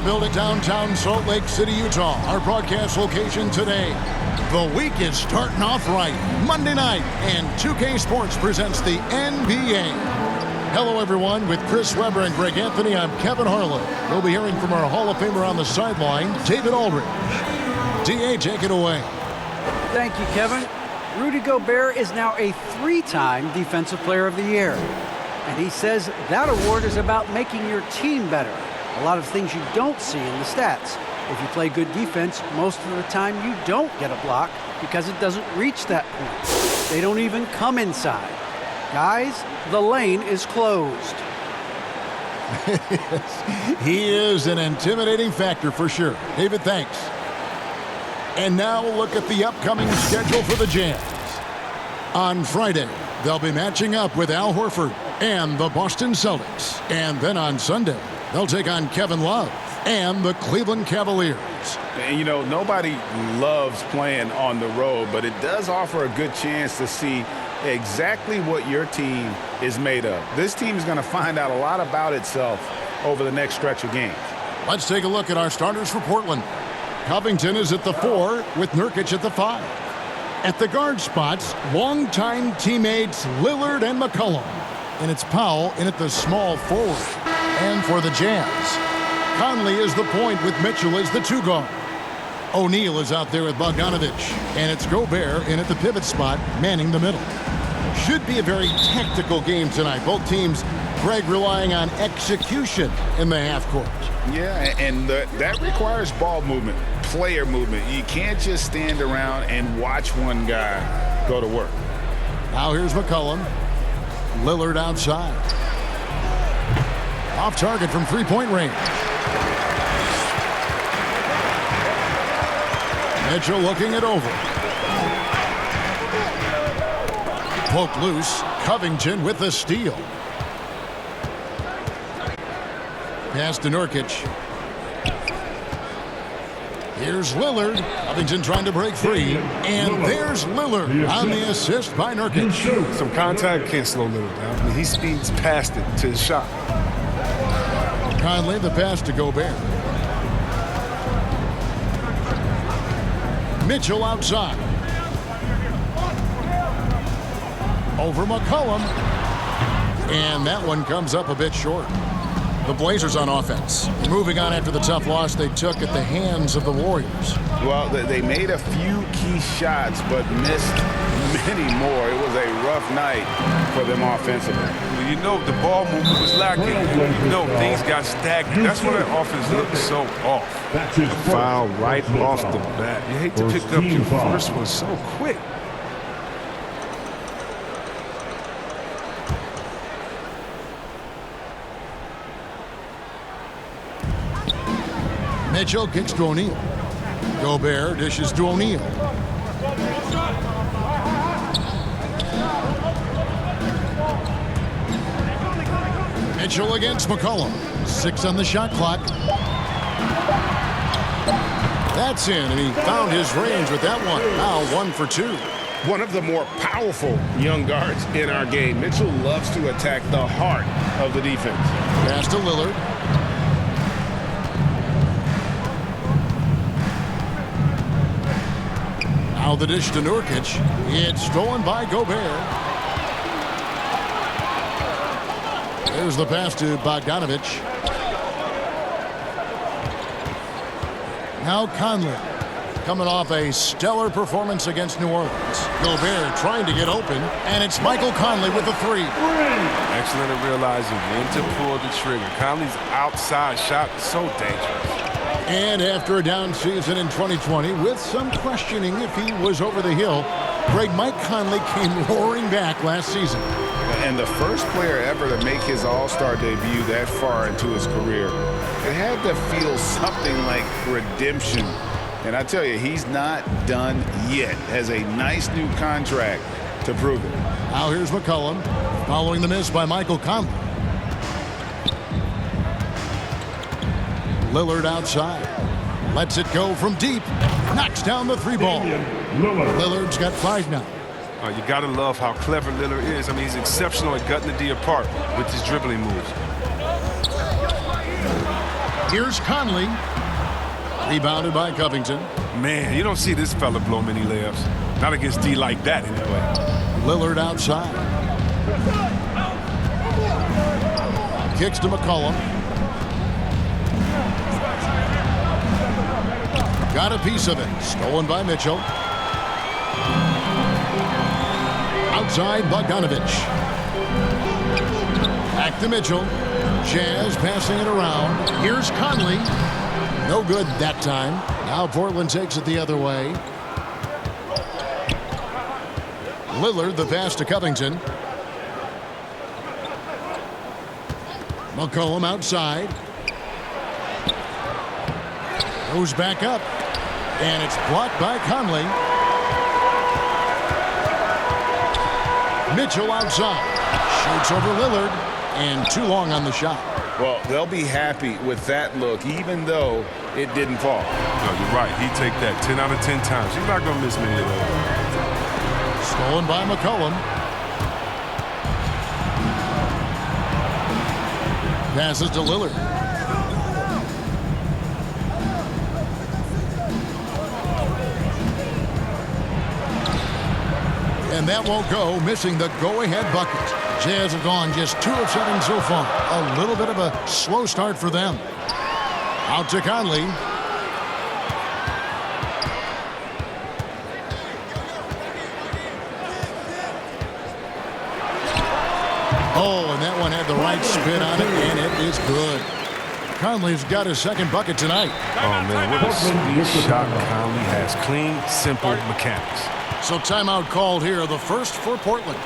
Building downtown Salt Lake City, Utah. Our broadcast location today. The week is starting off right. Monday night, and 2K Sports presents the NBA. Hello, everyone. With Chris Webber and Greg Anthony, I'm Kevin Harlan. We'll be hearing from our Hall of Famer on the sideline, David Aldridge. DA, take it away. Thank you, Kevin. Rudy Gobert is now a three-time Defensive Player of the Year. And he says that award is about making your team better. A lot of things you don't see in the stats. If you play good defense, most of the time you don't get a block because it doesn't reach that point. They don't even come inside. Guys, the lane is closed. He is an intimidating factor for sure. David, thanks. And now look at the upcoming schedule for the Jazz. On Friday, they'll be matching up with Al Horford and the Boston Celtics. And then on Sunday, they'll take on Kevin Love and the Cleveland Cavaliers. And, you know, nobody loves playing on the road, but it does offer a good chance to see exactly what your team is made of. This team is going to find out a lot about itself over the next stretch of games. Let's take a look at our starters for Portland. Covington is at the 4 with Nurkic at the 5. At the guard spots, longtime teammates Lillard and McCollum. And it's Powell in at the small forward. And for the Jazz, Conley is the point with Mitchell as the 2 guard. O'Neal is out there with Bogdanovic. And it's Gobert in at the pivot spot, manning the middle. Should be a very tactical game tonight. Both teams, Greg, relying on execution in the half court. Yeah, and that requires ball movement, player movement. You can't just stand around and watch one guy go to work. Now here's McCollum. Lillard outside. Off target from three-point range. Mitchell looking it over. Poked loose. Covington with the steal. Pass to Nurkic. Here's Lillard. Covington trying to break free. And there's Lillard on the assist by Nurkic. Some contact can't slow Lillard down. I mean, he speeds past it to his shot. Conley, the pass to Gobert. Mitchell outside. Over McCollum. And that one comes up a bit short. The Blazers on offense. Moving on after the tough loss they took at the hands of the Warriors. Well, they made a few key shots, but missed many more. It was a rough night for them offensively. Well, you know, the ball movement was lacking. You know, things got stagnant. That's why the offense looked so off. Foul right off the bat. You hate to pick up your first one so quick. Mitchell kicks to O'Neal. Gobert dishes to O'Neal. Mitchell against McCollum. 6 on the shot clock. That's in, and he found his range with that one. Now 1 for 2. One of the more powerful young guards in our game. Mitchell loves to attack the heart of the defense. Pass to Lillard. Now the dish to Nurkic. It's stolen by Gobert. There's the pass to Bogdanovic. Now Conley. Coming off a stellar performance against New Orleans. Gobert trying to get open, and it's Michael Conley with the 3. Excellent at realizing when to pull the trigger. Conley's outside shot is so dangerous. And after a down season in 2020, with some questioning if he was over the hill, Mike Conley came roaring back last season. And the first player ever to make his All-Star debut that far into his career. It had to feel something like redemption. And I tell you, he's not done yet. Has a nice new contract to prove it. Now here's McCollum following the miss by Michael Conley. Lillard outside. Lets it go from deep. Knocks down the 3 ball. Lillard's got 5 now. You got to love how clever Lillard is. I mean, he's exceptional at gutting the D apart with his dribbling moves. Here's Conley. Rebounded by Covington. Man, you don't see this fella blow many layups. Not against D like that, anyway. Lillard outside. Kicks to McCollum. Got a piece of it. Stolen by Mitchell. Outside Bogdanovich. Back to Mitchell. Jazz passing it around. Here's Conley. No good that time. Now Portland takes it the other way. Lillard, the pass to Covington. McCollum outside. Goes back up. And it's blocked by Conley. Mitchell outside. Shoots over Lillard. And too long on the shot. Well, they'll be happy with that look, even though it didn't fall. No, you're right. He'd take that 10 out of 10 times. He's not going to miss many of those. Stolen by McCollum. Passes to Lillard. And that won't go, missing the go-ahead bucket. Jazz have gone just 2 of 7 so far. A little bit of a slow start for them. Out to Conley. Oh, and that one had the right spin on it, and it is good. Conley's got his second bucket tonight. Oh, man, what a sweet shot Conley has. Clean, simple mechanics. So timeout called here, the first for Portland.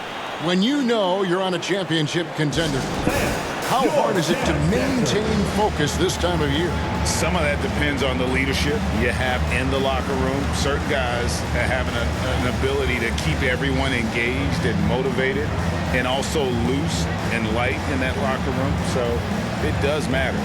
When you know you're on a championship contender, how hard is it to maintain focus this time of year? Some of that depends on the leadership you have in the locker room. Certain guys have an ability to keep everyone engaged and motivated and also loose and light in that locker room. So it does matter.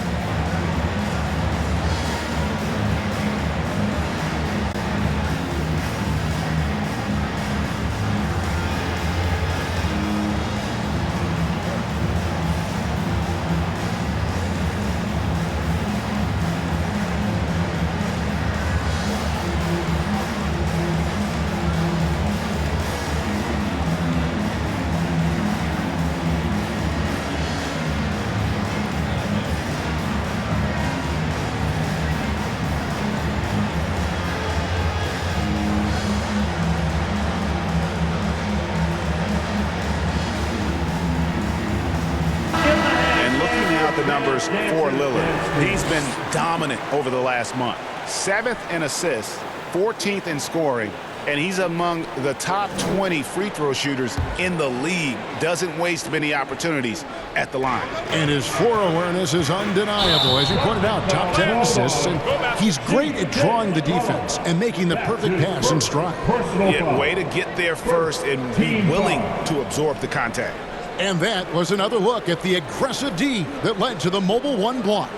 The numbers for Lillard. He's been dominant over the last month. 7th in assists, 14th in scoring, and he's among the top 20 free throw shooters in the league. Doesn't waste many opportunities at the line. And his floor awareness is undeniable. As you pointed out, top 10 in assists, and he's great at drawing the defense and making the perfect pass in stride. Yeah, way to get there first and be willing to absorb the contact. And that was another look at the aggressive D that led to the mobile 1 block.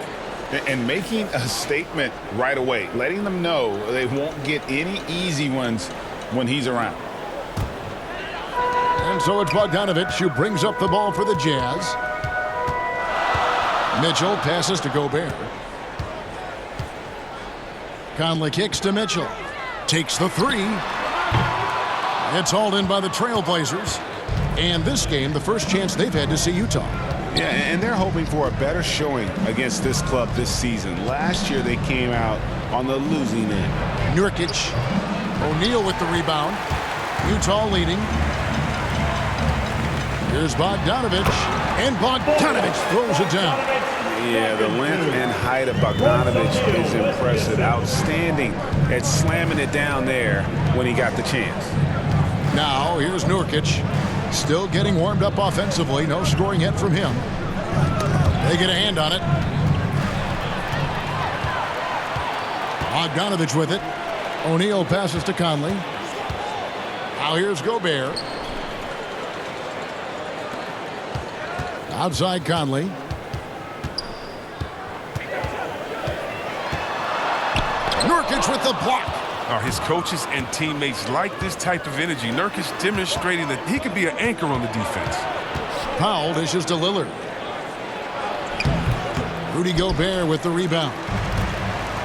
And making a statement right away, letting them know they won't get any easy ones when he's around. And so it's Bogdanovich who brings up the ball for the Jazz. Mitchell passes to Gobert. Conley kicks to Mitchell. Takes the 3. It's hauled in by the Trailblazers. And this game, the first chance they've had to see Utah. Yeah, and they're hoping for a better showing against this club this season. Last year, they came out on the losing end. Nurkic. O'Neal with the rebound. Utah leading. Here's Bogdanovich. And Bogdanovich throws it down. Yeah, the length and height of Bogdanovich is impressive. Outstanding at slamming it down there when he got the chance. Now, here's Nurkic. Still getting warmed up offensively. No scoring yet from him. They get a hand on it. Bogdanovich with it. O'Neal passes to Conley. Now here's Gobert. Outside Conley. Nurkic with the block. His coaches and teammates like this type of energy. Nurkic demonstrating that he could be an anchor on the defense. Powell dishes to Lillard. Rudy Gobert with the rebound.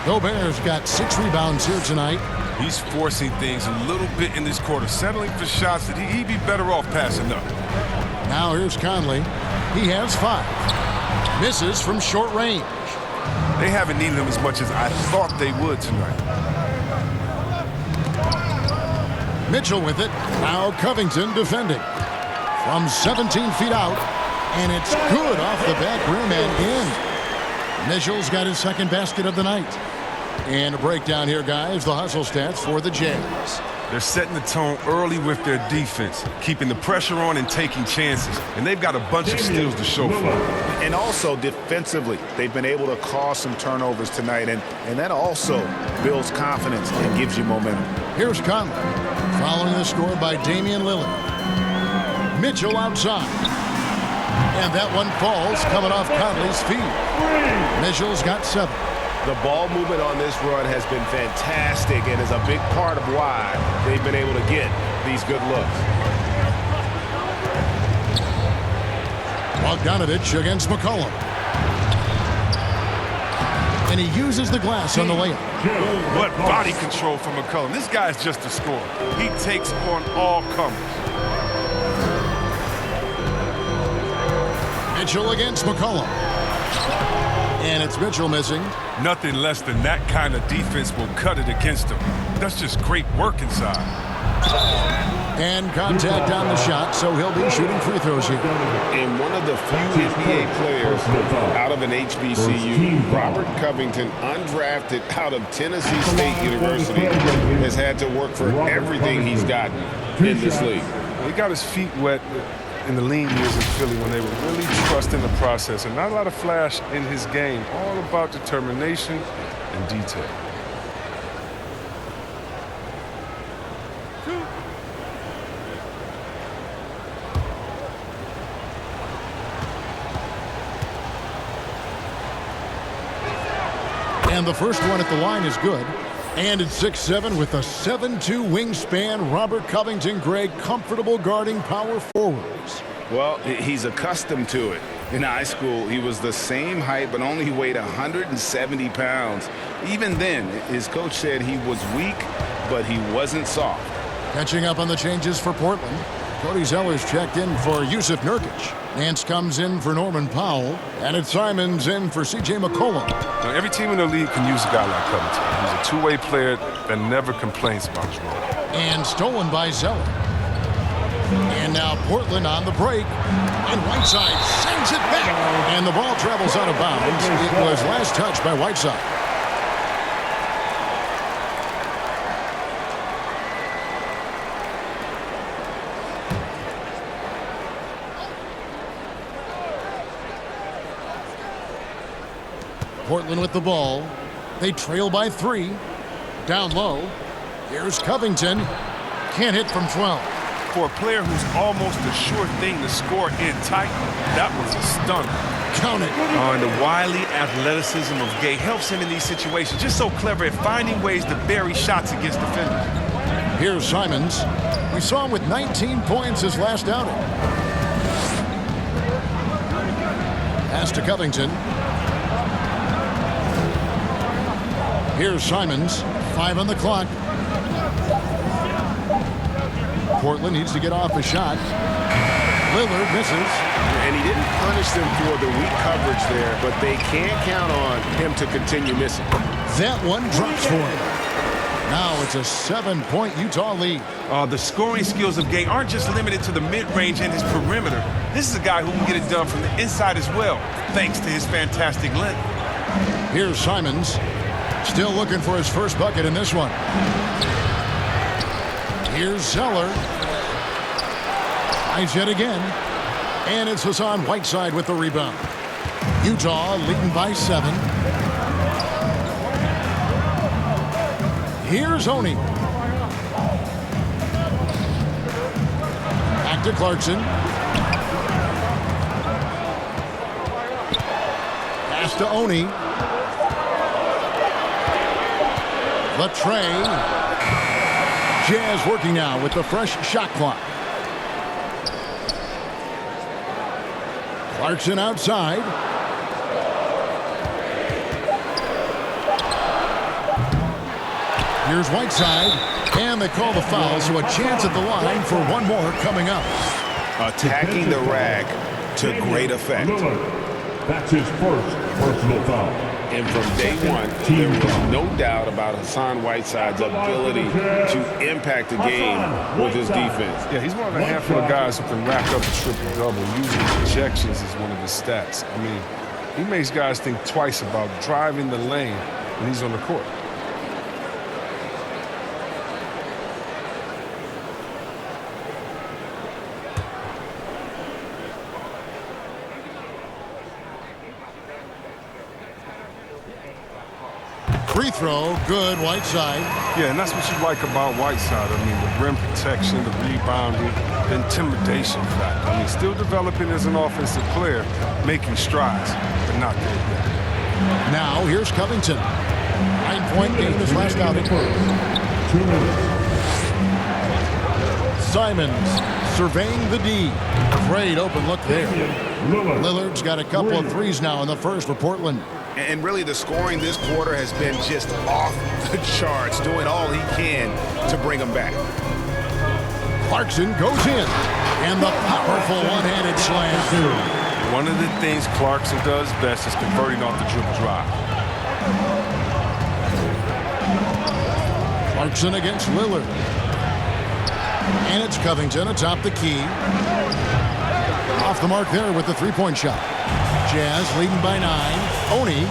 Gobert's got 6 rebounds here tonight. He's forcing things a little bit in this quarter, settling for shots that he'd be better off passing up. Now here's Conley. He has 5. Misses from short range. They haven't needed him as much as I thought they would tonight. Mitchell with it. Now Covington defending. From 17 feet out. And it's good off the back rim and in. Mitchell's got his 2nd basket of the night. And a breakdown here, guys. The hustle stats for the Jazz. They're setting the tone early with their defense, keeping the pressure on and taking chances. And they've got a bunch of steals to show for it. And also defensively, they've been able to cause some turnovers tonight. And that also builds confidence and gives you momentum. Here's Conley. Following the score by Damian Lillard. Mitchell outside. And that one falls coming off Conley's feet. Mitchell's got 7. The ball movement on this run has been fantastic and is a big part of why they've been able to get these good looks. Bogdanovich against McCollum. And he uses the glass on the layup. What body control from McCollum. This guy's just a scorer. He takes on all comers. Mitchell against McCollum. And it's Mitchell missing. Nothing less than that kind of defense will cut it against him. That's just great work inside. And contact on the shot, so he'll be shooting free throws here. And one of the few NBA players out of an HBCU, Robert Covington, undrafted out of Tennessee State University, has had to work for everything he's gotten in this league. He got his feet wet in the lean years in Philly when they were really trusting the process and not a lot of flash in his game, all about determination and detail. And the first one at the line is good. And at 6'7" with a 7'2" wingspan, Robert Covington, Greg, comfortable guarding power forwards. Well, he's accustomed to it. In high school, he was the same height, but only weighed 170 pounds. Even then, his coach said he was weak, but he wasn't soft. Catching up on the changes for Portland. Cody Zeller's checked in for Yusuf Nurkic. Nance comes in for Norman Powell. And it's Simons in for C.J. McCollum. Now, every team in the league can use a guy like Covington. He's a two-way player that never complains about his role. And stolen by Zeller. And now Portland on the break. And Whiteside sends it back. And the ball travels out of bounds. It was last touched by Whiteside. Portland with the ball. They trail by 3. Down low. Here's Covington. Can't hit from 12. For a player who's almost a sure thing to score in tight, that was a stunner. Count it. And the wily athleticism of Gay helps him in these situations. Just so clever at finding ways to bury shots against defenders. Here's Simons. We saw him with 19 points his last outing. Pass to Covington. Here's Simons. 5 on the clock. Portland needs to get off a shot. Lillard misses. And he didn't punish them for the weak coverage there, but they can't count on him to continue missing. That one drops for him. Now it's a 7-point Utah lead. The scoring skills of Gay aren't just limited to the mid-range and his perimeter. This is a guy who can get it done from the inside as well, thanks to his fantastic length. Here's Simons. Still looking for his first bucket in this one. Here's Zeller. Tries yet again. And it's Hassan Whiteside with the rebound. Utah leading by 7. Here's Oni. Back to Clarkson. Pass to Oni. The tray. Jazz working now with the fresh shot clock. Clarkson outside. Here's Whiteside, and they call the foul, so a chance at the line for one more coming up. Attacking the rack to great effect. That's his first personal foul. And from day one, there was no doubt about Hassan Whiteside's ability to impact the game with his defense. Yeah, he's one of a handful of guys who can rack up a triple-double using projections as one of his stats. I mean, he makes guys think twice about driving the lane when he's on the court. Free throw, good, Whiteside. Yeah, and that's what you like about Whiteside. I mean, the rim protection, the rebounding, the intimidation factor. I mean, still developing as an offensive player, making strides, but not there yet. Now, here's Covington. 9-point game this last outing. 2 minutes. Simons surveying the D. Great open look there. Lillard's got a couple of threes now in the first for Portland. And really, the scoring this quarter has been just off the charts, doing all he can to bring them back. Clarkson goes in, and the powerful one-handed slam. One of the things Clarkson does best is converting off the dribble drive. Clarkson against Lillard. And it's Covington atop the key. Off the mark there with the three-point shot. Jazz leading by 9. Oni,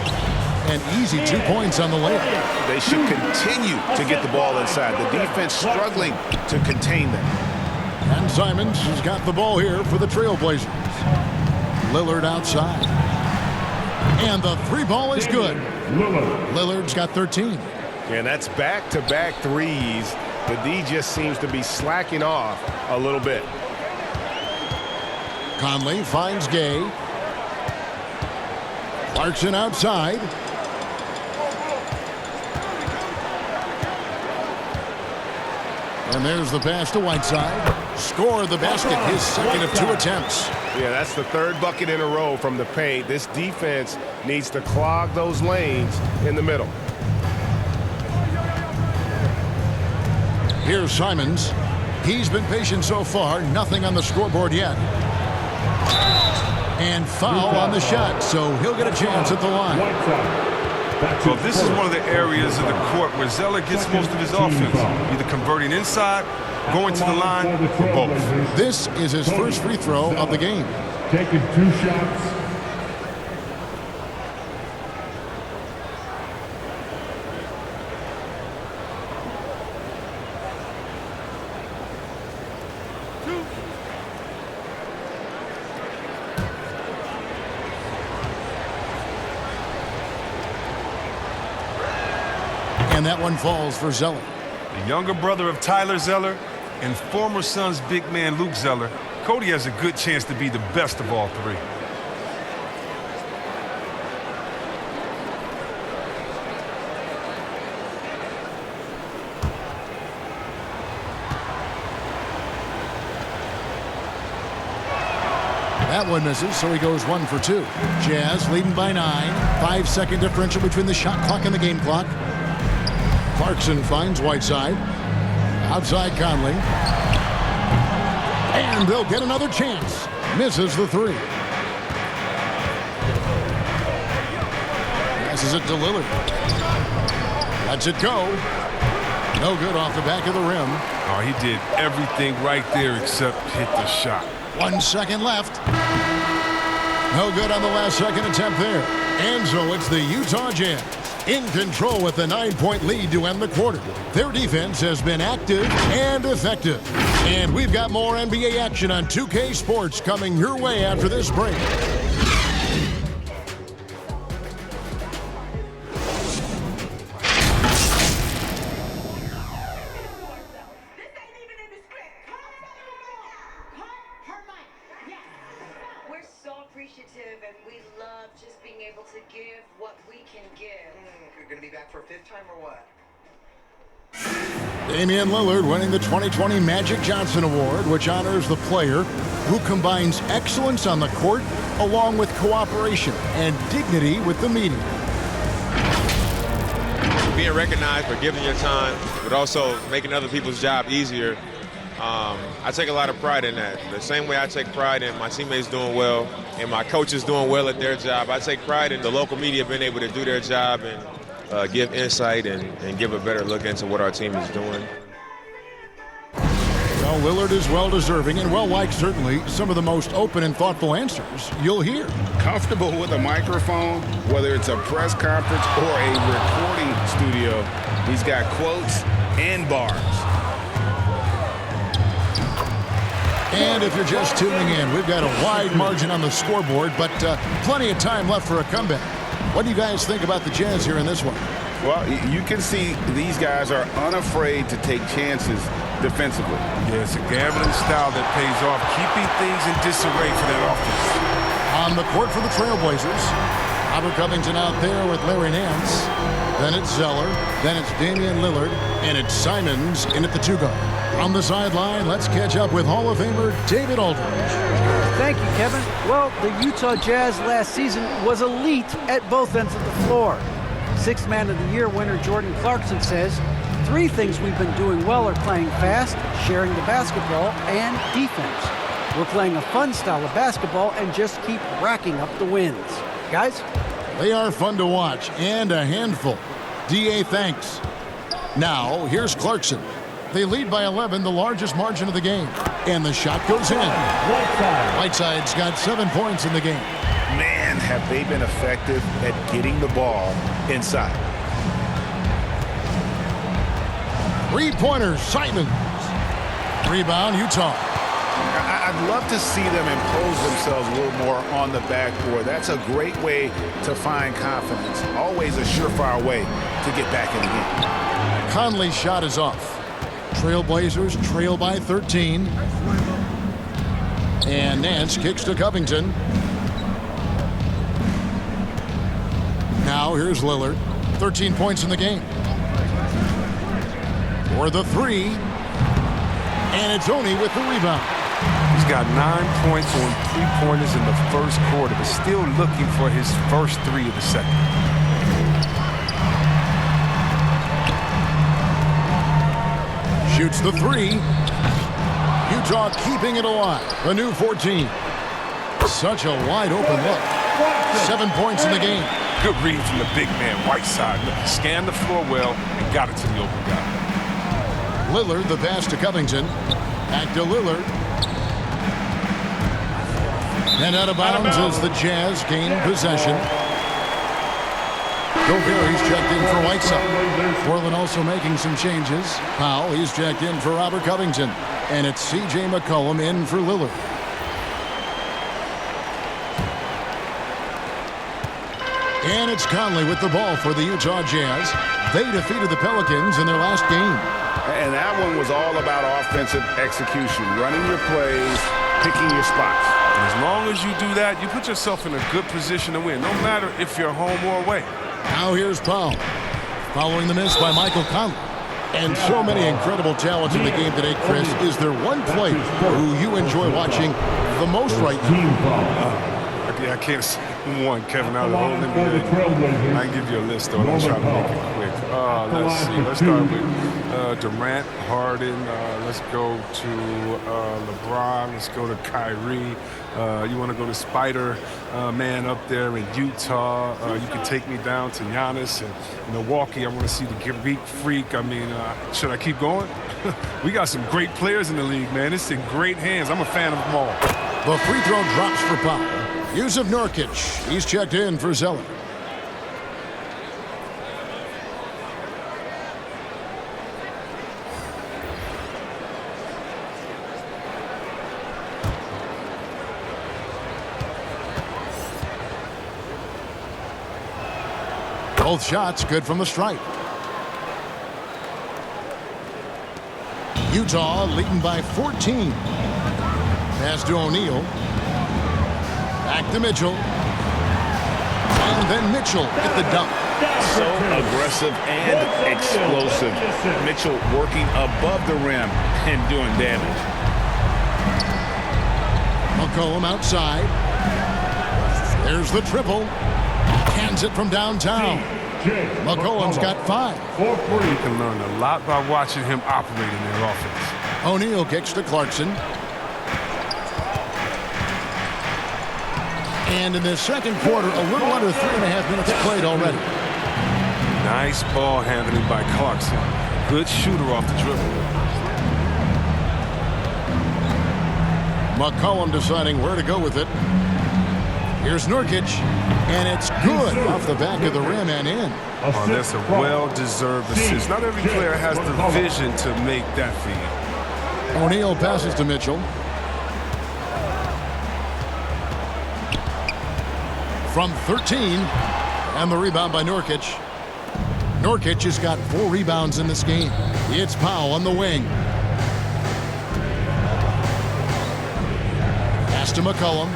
and easy 2 points on the layup. They should continue to get the ball inside. The defense struggling to contain them. And Simons has got the ball here for the Trailblazers. Lillard outside. And the three ball is good. Lillard's got 13. And that's back-to-back threes. The D just seems to be slacking off a little bit. Conley finds Gay. Clarkson outside. And there's the pass to Whiteside. Scored the basket, his second of 2 attempts. Yeah, that's the third bucket in a row from the paint. This defense needs to clog those lanes in the middle. Here's Simons. He's been patient so far. Nothing on the scoreboard yet. And foul on the shot, so he'll get a chance at the line. Well, this is one of the areas of the court where Zeller gets most of his offense, either converting inside, going to the line, or both. This is his first free throw of the game. Taking 2 shots. And that one falls for Zeller. The younger brother of Tyler Zeller and former Suns big man Luke Zeller, Cody has a good chance to be the best of all three. That one misses, so he goes 1 for 2. Jazz leading by 9. 5-second differential between the shot clock and the game clock. Clarkson finds Whiteside. Outside Conley. And they'll get another chance. Misses the 3. Passes it to Lillard. Lets it go. No good off the back of the rim. Oh, he did everything right there except hit the shot. 1 second left. No good on the last second attempt there. And so it's the Utah Jazz in control with the 9-point lead to end the quarter. Their defense has been active and effective. And we've got more NBA action on 2K Sports coming your way after this break. And we love just being able to give what we can give. You're going to be back for a 5th time or what? Damian Lillard winning the 2020 Magic Johnson Award, which honors the player who combines excellence on the court along with cooperation and dignity with the media. being recognized for giving your time, but also making other people's job easier. I take a lot of pride in that. The same way I take pride in my teammates doing well and my coaches doing well at their job, I take pride in the local media being able to do their job and give insight and give a better look into what our team is doing. Well, Lillard is well-deserving and well-liked, certainly. Some of the most open and thoughtful answers you'll hear. Comfortable with a microphone, whether it's a press conference or a recording studio. He's got quotes and bars. And if you're just tuning in, we've got a wide margin on the scoreboard, but plenty of time left for a comeback. What do you guys think about the Jazz here in this one? Well, you can see these guys are unafraid to take chances defensively. Yeah, it's a gambling style that pays off, keeping things in disarray for that offense. On the court for the Trailblazers, Robert Covington out there with Larry Nance. Then it's Zeller. Then it's Damian Lillard. And it's Simons in at the 2 guard. On the sideline, let's catch up with Hall of Famer David Aldridge. Thank you, Kevin. Well, the Utah Jazz last season was elite at both ends of the floor. Sixth Man of the Year winner Jordan Clarkson says, 3 things we've been doing well are playing fast, sharing the basketball, and defense. We're playing a fun style of basketball and just keep racking up the wins. Guys? They are fun to watch and a handful. D.A. thanks. Now, here's Clarkson. They lead by 11, the largest margin of the game. And the shot goes in. Whiteside's got 7 points in the game. Man, have they been effective at getting the ball inside. 3-pointers, Simons. Rebound, Utah. I'd love to see them impose themselves a little more on the backboard. That's a great way to find confidence. Always a surefire way to get back in the game. Conley's shot is off. Trailblazers trail by 13. And Nance kicks to Covington. Now here's Lillard. 13 points in the game. For the 3. And it's only with the rebound. He's got 9 points on 3-pointers in the first quarter, but still looking for his first 3 of the second. Shoots the 3. Utah keeping it alive. A new 14. Such a wide open look. 7 points in the game. Good read from the big man, Whiteside. Look, he scanned the floor well and got it to the open guy. Lillard, the pass to Covington. Back to Lillard. And out of bounds as the Jazz gain possession. Gobert, he's checked in for Whiteside. Portland also making some changes. Powell, he's checked in for Robert Covington. And it's C.J. McCollum in for Lillard. And it's Conley with the ball for the Utah Jazz. They defeated the Pelicans in their last game. And that one was all about offensive execution, running your plays, picking your spots. And as long as you do that, you put yourself in a good position to win, no matter if you're home or away. Now here's Powell. Following the miss by Michael Conley. And so many incredible talents in the game today, Chris. Is there one player who you enjoy watching the most right now? I can't say one, Kevin, out of the whole NBA. I can give you a list, though. I'm trying to make it quick. Let's see. Let's start with Durant, Harden. Let's go to LeBron. Let's go to Kyrie. You want to go to Spider-Man up there in Utah. You can take me down to Giannis and Milwaukee. I want to see the Greek Freak. I mean, should I keep going? We got some great players in the league, man. It's in great hands. I'm a fan of them all. The free throw drops for Powell. Yusuf Nurkic, he's checked in for Zeller. Both shots good from the stripe. Utah leading by 14. Pass to O'Neal. Back to Mitchell. And then Mitchell at the dunk. So aggressive and explosive. Mitchell working above the rim and doing damage. McCollum outside. There's the triple. Hands it from downtown. McCollum's got 5. For free. You can learn a lot by watching him operate in their offense. O'Neal kicks to Clarkson. And in the second quarter, a little under 3.5 minutes played already. Nice ball handling by Clarkson. Good shooter off the dribble. McCollum deciding where to go with it. Here's Nurkic, and it's good off the back of the rim and in. Oh, that's a well-deserved assist. Not every player has the vision to make that feed. O'Neal passes to Mitchell. From 13, and the rebound by Nurkic. Nurkic has got 4 rebounds in this game. It's Powell on the wing. Pass to McCollum.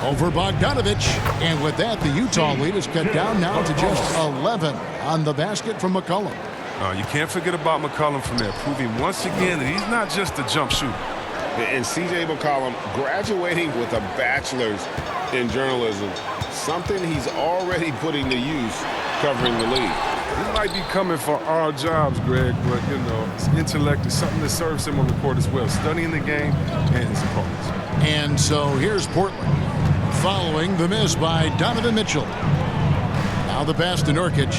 Over Bogdanovich, and with that, the Utah lead is cut down now to just 11 on the basket from McCollum. You can't forget about McCollum from there, proving once again that he's not just a jump shooter. And C.J. McCollum graduating with a bachelor's in journalism, something he's already putting to use covering the league. He might be coming for our jobs, Greg, but, you know, his intellect is something that serves him on the court as well, studying the game and his opponents. And so here's Portland, following the miss by Donovan Mitchell. Now the pass to Nurkic.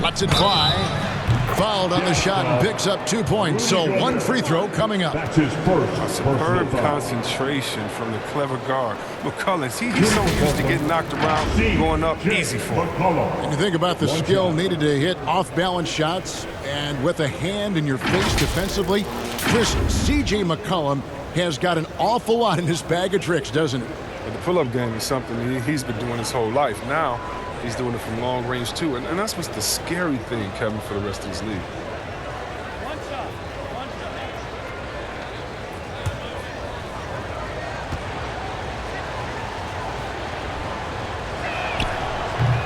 Lets it fly. Fouled on the shot and picks up 2 points. So 1 free throw coming up. That's his first. A superb concentration from the clever guard. McCollum, he's so used to getting knocked around, going up easy for him. And you think about the skill needed to hit off-balance shots, and with a hand in your face defensively, this C.J. McCollum has got an awful lot in his bag of tricks, doesn't he? But the pull-up game is something he's been doing his whole life. Now, he's doing it from long range, too. And that's what's the scary thing, Kevin, for the rest of this league.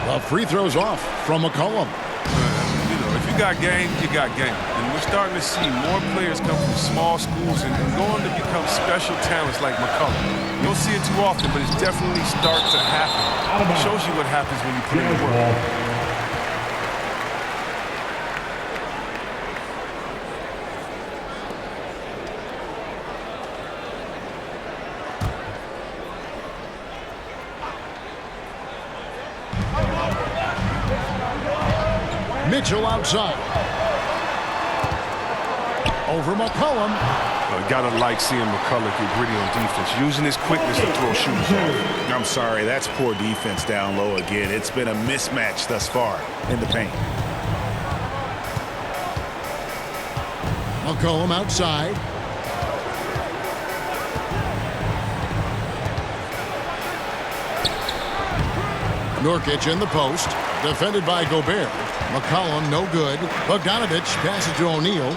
The free throw's off from McCollum. You know, if you got game, you got game. And we're starting to see more players come from small schools and go on to become special talents like McCollum. You don't see it too often, but it's definitely starting to happen. It shows you what happens when you put in the work. Mitchell outside. Over McCollum. Gotta like seeing McCullough get gritty on defense, using his quickness to throw shooters off. I'm sorry, that's poor defense down low again. It's been a mismatch thus far in the paint. McCollum outside. Nurkic in the post. Defended by Gobert. McCollum no good. Bogdanovich passes to O'Neal.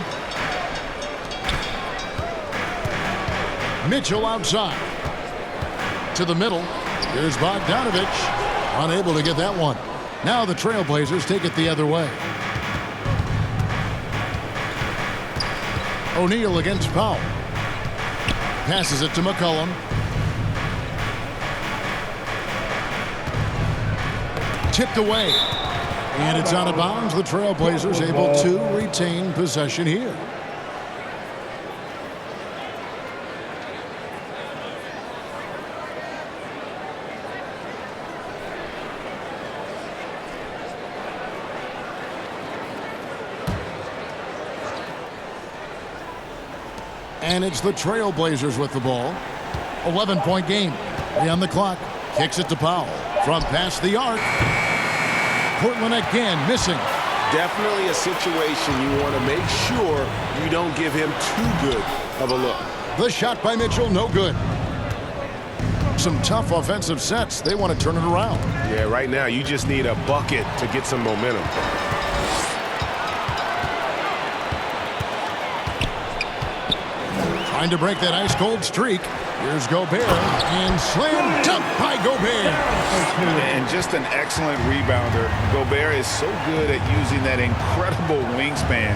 Mitchell outside. To the middle. Here's Bogdanovich. Unable to get that one. Now the Trailblazers take it the other way. O'Neal against Powell. Passes it to McCollum. Tipped away. And it's out of bounds. The Trailblazers able to retain possession here. And it's the Trailblazers with the ball. 11-point game. 3 on the clock. Kicks it to Powell. From past the arc. Portland again missing. Definitely a situation you want to make sure you don't give him too good of a look. The shot by Mitchell, no good. Some tough offensive sets. They want to turn it around. Yeah, right now you just need a bucket to get some momentum. Trying to break that ice-cold streak. Here's Gobert, and slam dunk by Gobert. And just an excellent rebounder. Gobert is so good at using that incredible wingspan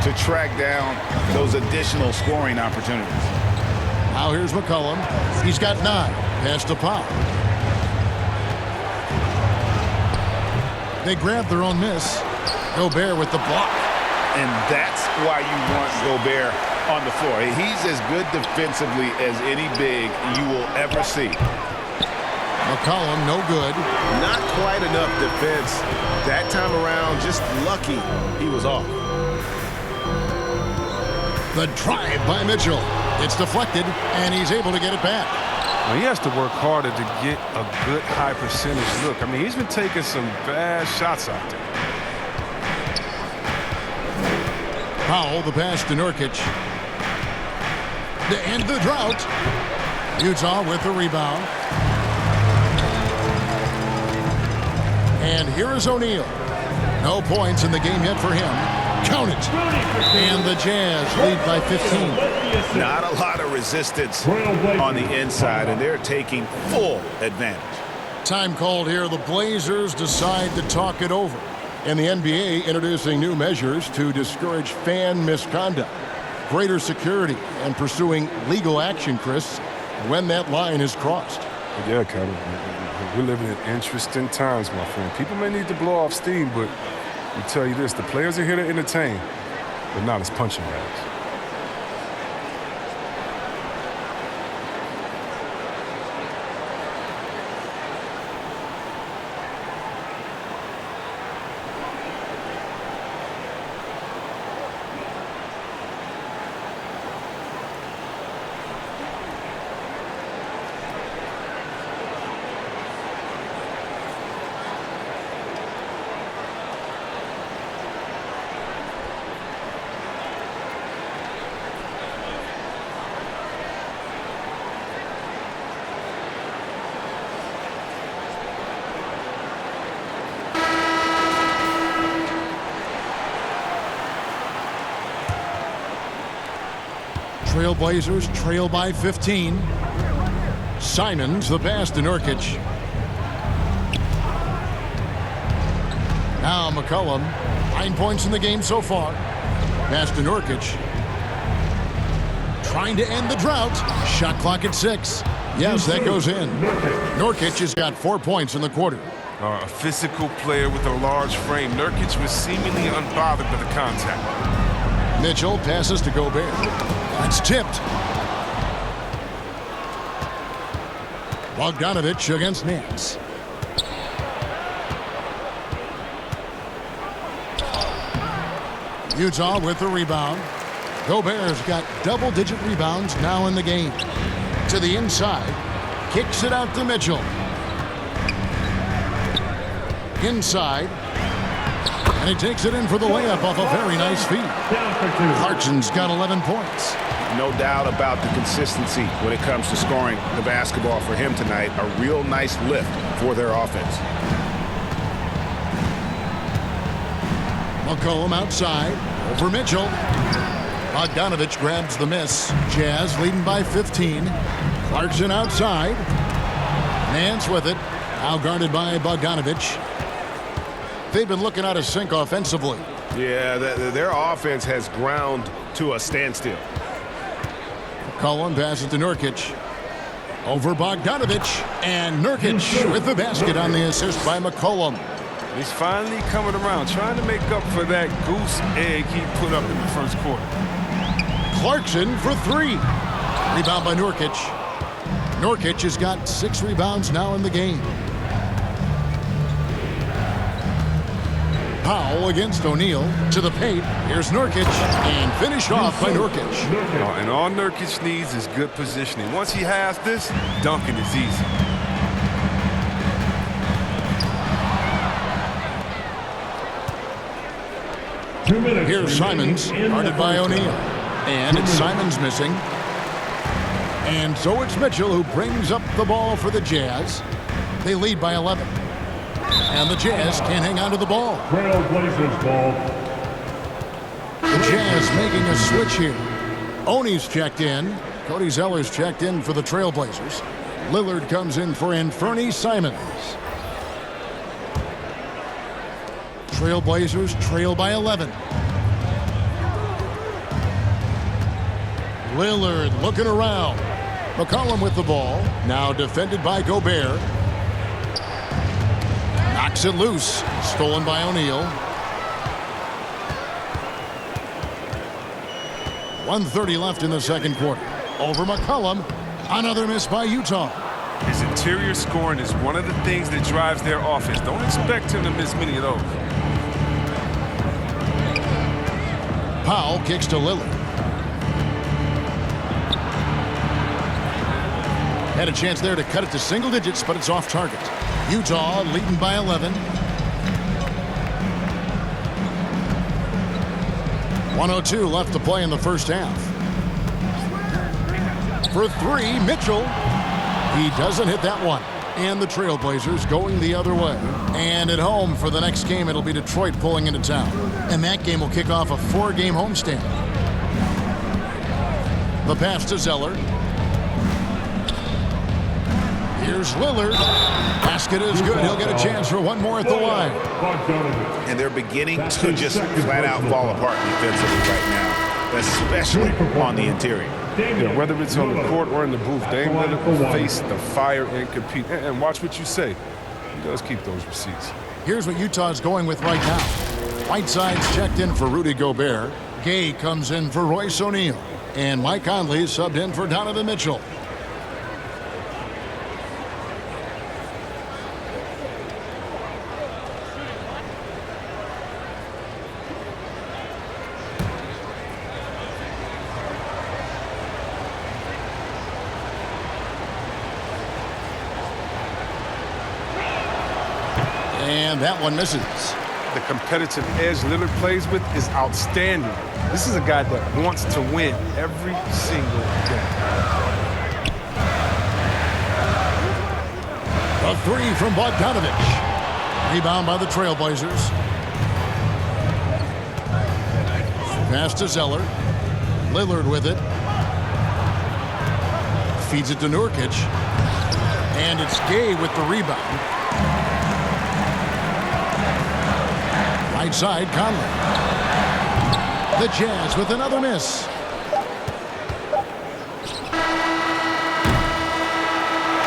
to track down those additional scoring opportunities. Now here's McCollum. He's got 9. Pass to Powell. They grab their own miss. Gobert with the block. And that's why you want Gobert on the floor. He's as good defensively as any big you will ever see. McCollum, no good. Not quite enough defense. That time around, just lucky he was off. The drive by Mitchell. It's deflected, and he's able to get it back. Well, he has to work harder to get a good high percentage look. I mean, he's been taking some bad shots out there. Powell, the pass to Nurkic. To end the drought. Utah with the rebound. And here is O'Neal. No points in the game yet for him. Count it. And the Jazz lead by 15. Not a lot of resistance on the inside, and they're taking full advantage. Time called here. The Blazers decide to talk it over. And the NBA introducing new measures to discourage fan misconduct. Greater security and pursuing legal action, Chris, when that line is crossed. Yeah, Kevin. We're living in interesting times, my friend. People may need to blow off steam, but I tell you this, the players are here to entertain, but not as punching bags. Trailblazers trail by 15. Simons the pass to Nurkic. Now McCollum. 9 points in the game so far. Pass to Nurkic. Trying to end the drought. Shot clock at 6. Yes, that goes in. Nurkic has got 4 points in the quarter. A physical player with a large frame. Nurkic was seemingly unbothered by the contact. Mitchell passes to Gobert. That's tipped. Bogdanovich against Nance. Utah with the rebound. Gobert's got double-digit rebounds now in the game. To the inside. Kicks it out to Mitchell. Inside. And he takes it in for the layup off a very nice feed. Clarkson's got 11 points. No doubt about the consistency when it comes to scoring the basketball for him tonight. A real nice lift for their offense. McCollum outside. Over Mitchell. Bogdanovich grabs the miss. Jazz leading by 15. Clarkson outside. Nance with it. Now guarded by Bogdanovich. They've been looking out of sync offensively. Yeah, their offense has ground to a standstill. McCollum passes to Nurkic. Over Bogdanovich. And Nurkic with the basket on the assist by McCollum. He's finally coming around, trying to make up for that goose egg he put up in the first quarter. Clarkson for 3. Rebound by Nurkic. Nurkic has got 6 rebounds now in the game. Powell against O'Neal. To the paint. Here's Nurkic. And finished off by Nurkic. And all Nurkic needs is good positioning. Once he has this, dunking is easy. Here's Simons, guarded by O'Neal. And it's Simons missing. And so it's Mitchell who brings up the ball for the Jazz. They lead by 11. And the Jazz can't hang on to the ball. Trailblazers ball. The Jazz making a switch here. Oney's checked in. Cody Zeller's checked in for the Trailblazers. Lillard comes in for Anthony Simons. Trailblazers trail by 11. Lillard looking around. McCollum with the ball. Now defended by Gobert. Knocks it loose. Stolen by O'Neal. 1:30 left in the second quarter. Over McCollum. Another miss by Utah. His interior scoring is one of the things that drives their offense. Don't expect him to miss many of those. Powell kicks to Lillard. Had a chance there to cut it to single digits, but it's off target. Utah leading by 11. 1:02 left to play in the first half. For three, Mitchell. He doesn't hit that one. And the Trailblazers going the other way. And at home for the next game, it'll be Detroit pulling into town. And that game will kick off a 4-game homestand. The pass to Zeller. Here's Lillard. Basket is good. He'll get a chance for one more at the line. And they're beginning to just flat out fall apart defensively right now, especially on the interior. Yeah, whether it's on the court or in the booth, they ain't let them face the fire and compete. And watch what you say. He does keep those receipts. Here's what Utah's going with right now. Whiteside's checked in for Rudy Gobert. Gay comes in for Royce O'Neal. And Mike Conley subbed in for Donovan Mitchell. And that one misses. The competitive edge Lillard plays with is outstanding. This is a guy that wants to win every single game. A three from Bogdanovich. Rebound by the Trailblazers. Pass to Zeller. Lillard with it. Feeds it to Nurkic. And it's Gay with the rebound. Right side, Conley. The Jazz with another miss.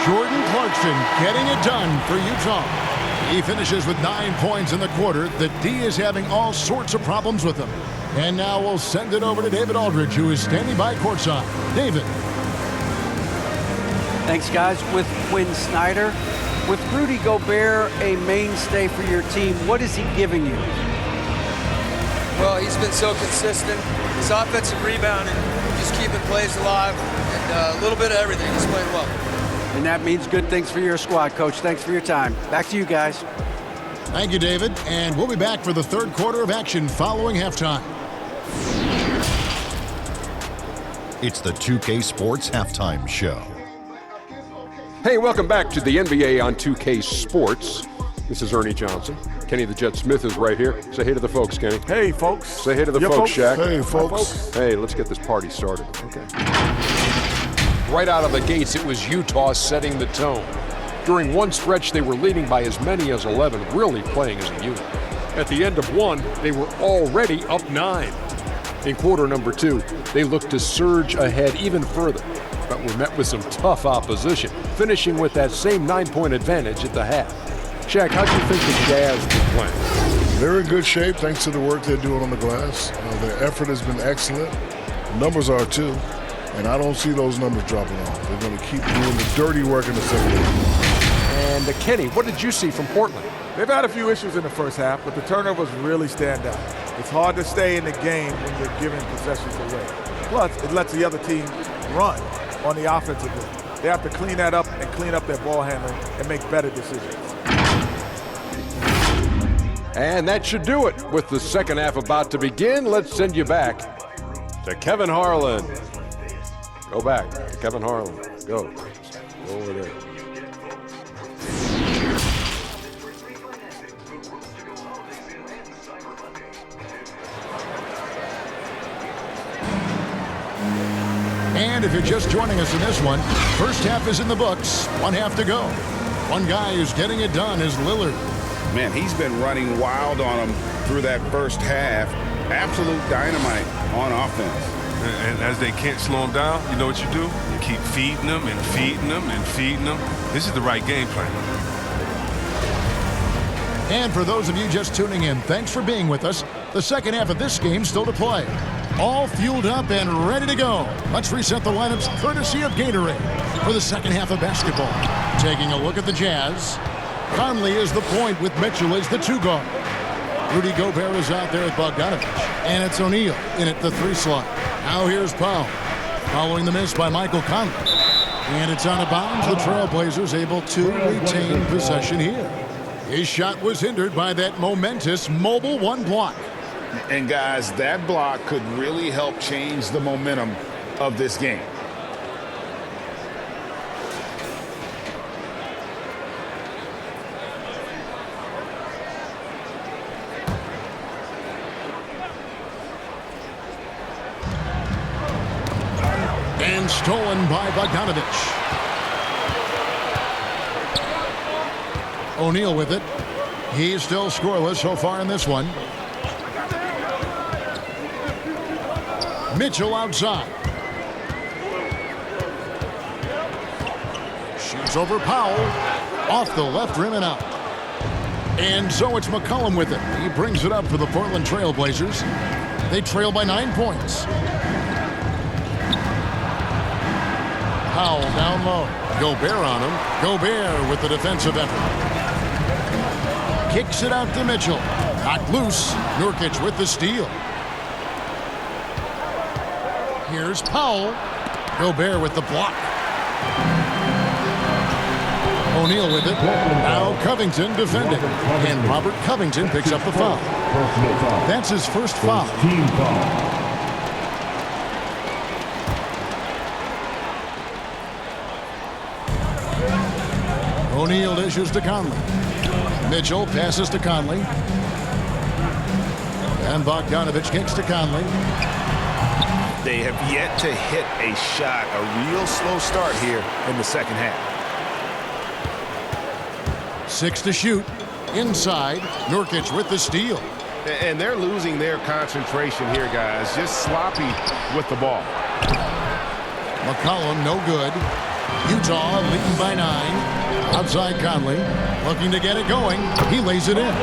Jordan Clarkson getting it done for Utah. He finishes with 9 points in the quarter. The D is having all sorts of problems with him. And now we'll send it over to David Aldridge, who is standing by courtside. David. Thanks, guys. With Quinn Snyder, with Rudy Gobert a mainstay for your team, what is he giving you? Well, he's been so consistent. His offensive rebounding, just keeping plays alive, and a little bit of everything. He's playing well. And that means good things for your squad, Coach. Thanks for your time. Back to you guys. Thank you, David. And we'll be back for the third quarter of action following halftime. It's the 2K Sports Halftime Show. Hey, welcome back to the NBA on 2K Sports. This is Ernie Johnson. Kenny the Jet Smith is right here. Say hey to the folks, Kenny. Hey, folks. Say hey to the folks, Shaq. Hey, folks. Hey, let's get this party started. Okay. Right out of the gates, it was Utah setting the tone. During one stretch, they were leading by as many as 11, really playing as a unit. At the end of one, they were already up 9. In quarter number 2, they looked to surge ahead even further, but were met with some tough opposition, finishing with that same 9-point advantage at the half. Shaq, how do you think the Jazz were playing? They're in good shape thanks to the work they're doing on the glass. Their effort has been excellent. Numbers are too. And I don't see those numbers dropping off. They're going to keep doing the dirty work in the second half. And Kenny, what did you see from Portland? They've had a few issues in the first half, but the turnovers really stand out. It's hard to stay in the game when you're giving possessions away. Plus, it lets the other team run on the offensive end. They have to clean that up and clean up their ball handling and make better decisions. And that should do it. With the second half about to begin, let's send you back to Kevin Harlan. Go back to Kevin Harlan. Go. Go over there. And if you're just joining us in this one, first half is in the books. 1 half to go. One guy who's getting it done is Lillard. Man, he's been running wild on him through that first half. Absolute dynamite on offense. And as they can't slow him down, you know what you do? You keep feeding them and feeding them and feeding them. This is the right game plan. And for those of you just tuning in, thanks for being with us. The second half of this game still to play. All fueled up and ready to go. Let's reset the lineups courtesy of Gatorade for the second half of basketball. Taking a look at the Jazz. Conley is the point with Mitchell as the 2 guard. Rudy Gobert is out there with Bogdanovich. And it's O'Neal in at the 3 slot. Now here's Powell. Following the miss by Michael Conley. And it's out of bounds. The Trailblazers able to retain possession here. His shot was hindered by that momentous mobile 1 block. And guys, that block could really help change the momentum of this game. And stolen by Bogdanovich. O'Neal with it. He's still scoreless so far in this one. Mitchell outside. Shoots over Powell. Off the left rim and out. And so it's McCollum with it. He brings it up for the Portland Trailblazers. They trail by 9 points. Powell down low. Gobert on him. Gobert with the defensive effort. Kicks it out to Mitchell. Knocked loose. Nurkic with the steal. Here's Powell. Gobert with the block. O'Neal with it. Now Covington defending. And Robert Covington picks up the foul. That's his first foul. Team foul. O'Neal dishes to Conley. Mitchell passes to Conley. And Bogdanovich kicks to Conley. They have yet to hit a shot, a real slow start here in the second half. 6 to shoot. Inside. Nurkic with the steal. And they're losing their concentration here, guys. Just sloppy with the ball. McCollum, no good. Utah leading by 9. Outside Conley. Looking to get it going. He lays it in.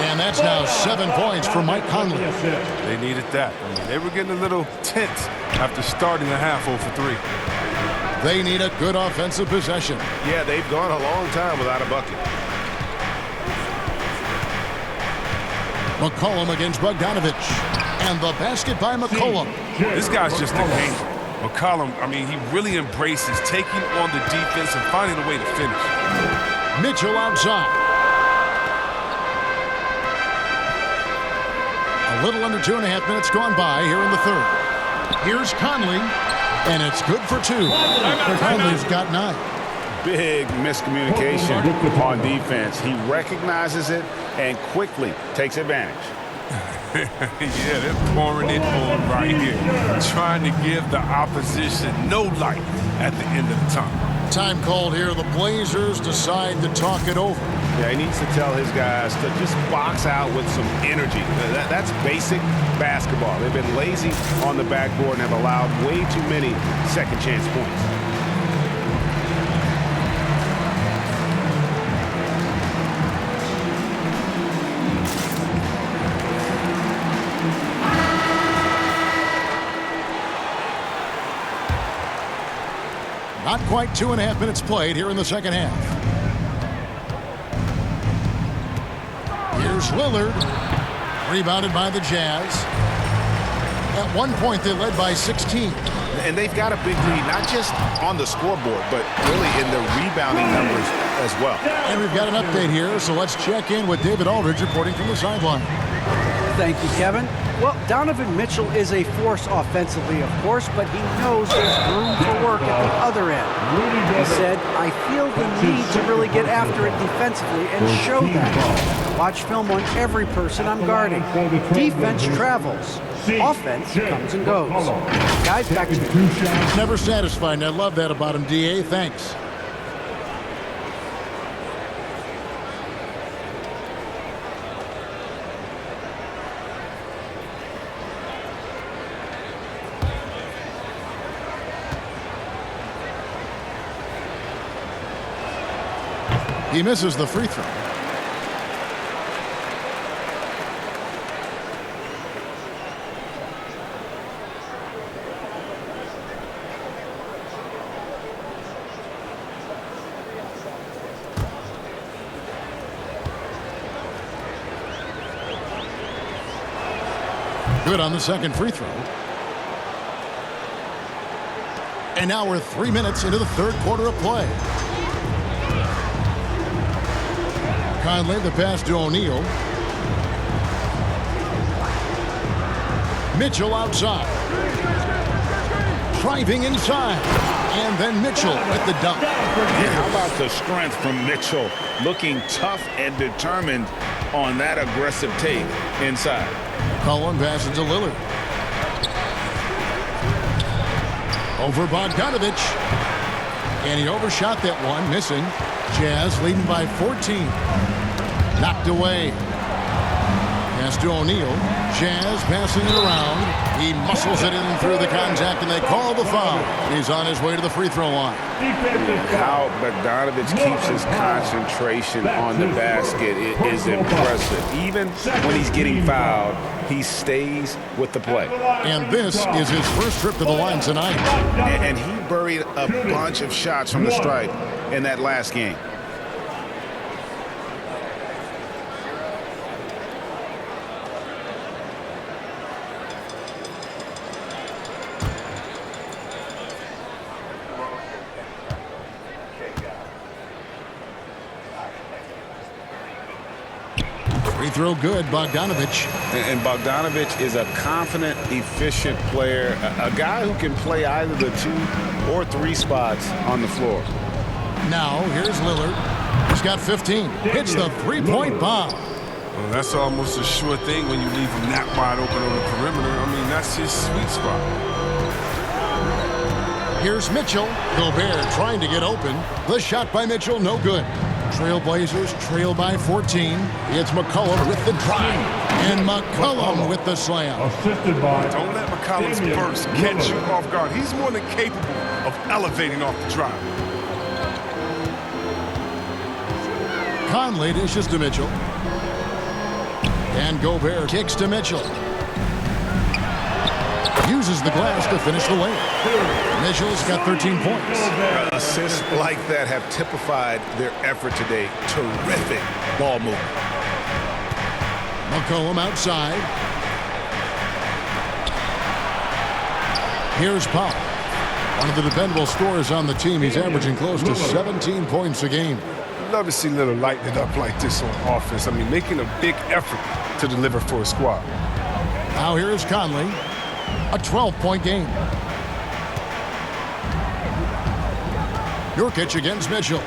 And that's now 7 points for Mike Conley. They needed that. I mean, they were getting a little tense after starting the half 0 for 3. They need a good offensive possession. Yeah, they've gone a long time without a bucket. McCollum against Bogdanovich. And the basket by McCollum. This guy's just a gamer. McCollum, I mean, he really embraces taking on the defense and finding a way to finish. Mitchell outside. A little under 2.5 minutes gone by here in the third. Here's Conley, and it's good for 2. Conley's got 9. Big miscommunication on defense. He recognizes it and quickly takes advantage. Yeah, they're pouring it on right here, trying to give the opposition no light at the end of the tunnel. Time called here. The Blazers decide to talk it over. Yeah, he needs to tell his guys to just box out with some energy. That's basic basketball. They've been lazy on the backboard and have allowed way too many second chance points. Not quite 2.5 minutes played here in the second half. Here's Lillard. Rebounded by the Jazz. At one point, they led by 16. And they've got a big lead, not just on the scoreboard, but really in the rebounding numbers as well. And we've got an update here, so let's check in with David Aldridge reporting from the sideline. Thank you, Kevin. Well, Donovan Mitchell is a force offensively, of course, but he knows there's room for work at the other end. He said, I feel the need to really get after it defensively and show that. Watch film on every person I'm guarding. Defense travels. Offense comes and goes. Guys, back to you. Never satisfied, and I love that about him, D.A. Thanks. He misses the free throw. Good on the second free throw. And now we're 3 minutes into the third quarter of play. Conley, the pass to O'Neal. Mitchell outside. Driving inside. And then Mitchell with the dunk. Yeah, how about the strength from Mitchell? Looking tough and determined on that aggressive take inside. Cullen passes to Lillard. Over Bogdanovich. And he overshot that one, missing. Jazz leading by 14. Knocked away. Pass to O'Neal. Jazz passing it around. He muscles it in through the contact, and they call the foul. He's on his way to the free throw line. How Bogdanovich keeps his concentration on the basket is impressive. Even when he's getting fouled, he stays with the play. And this is his first trip to the line tonight. And he buried a bunch of shots from the stripe in that last game. Free throw good, Bogdanovich. And Bogdanovich is a confident, efficient player, a guy who can play either the 2 or 3 spots on the floor. Now, here's Lillard. He's got 15. Hits the three-point bomb. Well, that's almost a sure thing when you leave him that wide open on the perimeter. I mean, that's his sweet spot. Here's Mitchell. Gobert trying to get open. The shot by Mitchell, no good. Trailblazers trail by 14. It's McCollum with the drive. And McCollum with the slam. Assisted by... Don't let McCollum's burst catch you off guard. He's more than capable of elevating off the drive. Conley dishes to Mitchell. And Gobert kicks to Mitchell. Uses the glass to finish the layup. Mitchell's got 13 points. Assists like that have typified their effort today. Terrific ball movement. McCollum outside. Here's Pop. One of the dependable scorers on the team. He's averaging close to 17 points a game. Love to see Lillard lighten it up like this on offense. I mean, making a big effort to deliver for his squad. Now here's Conley. A 12-point game. Nurkic against Mitchell.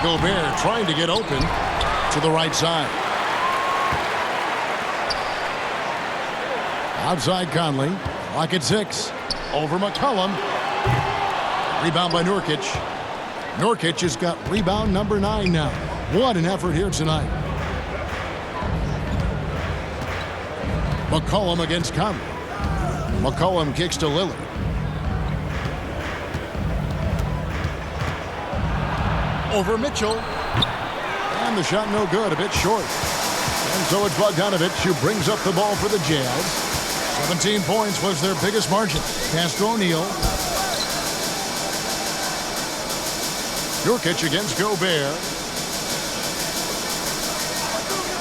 Gobert trying to get open to the right side. Outside Conley. Clock at 6. Over McCollum. Rebound by Nurkic. Nurkic has got rebound number 9 now. What an effort here tonight. McCollum against Conley. McCollum kicks to Lillard. Over Mitchell. And the shot no good, a bit short. And so it's Bogdanovich who brings up the ball for the Jazz. 17 points was their biggest margin. Pass to O'Neal. Nurkic against Gobert.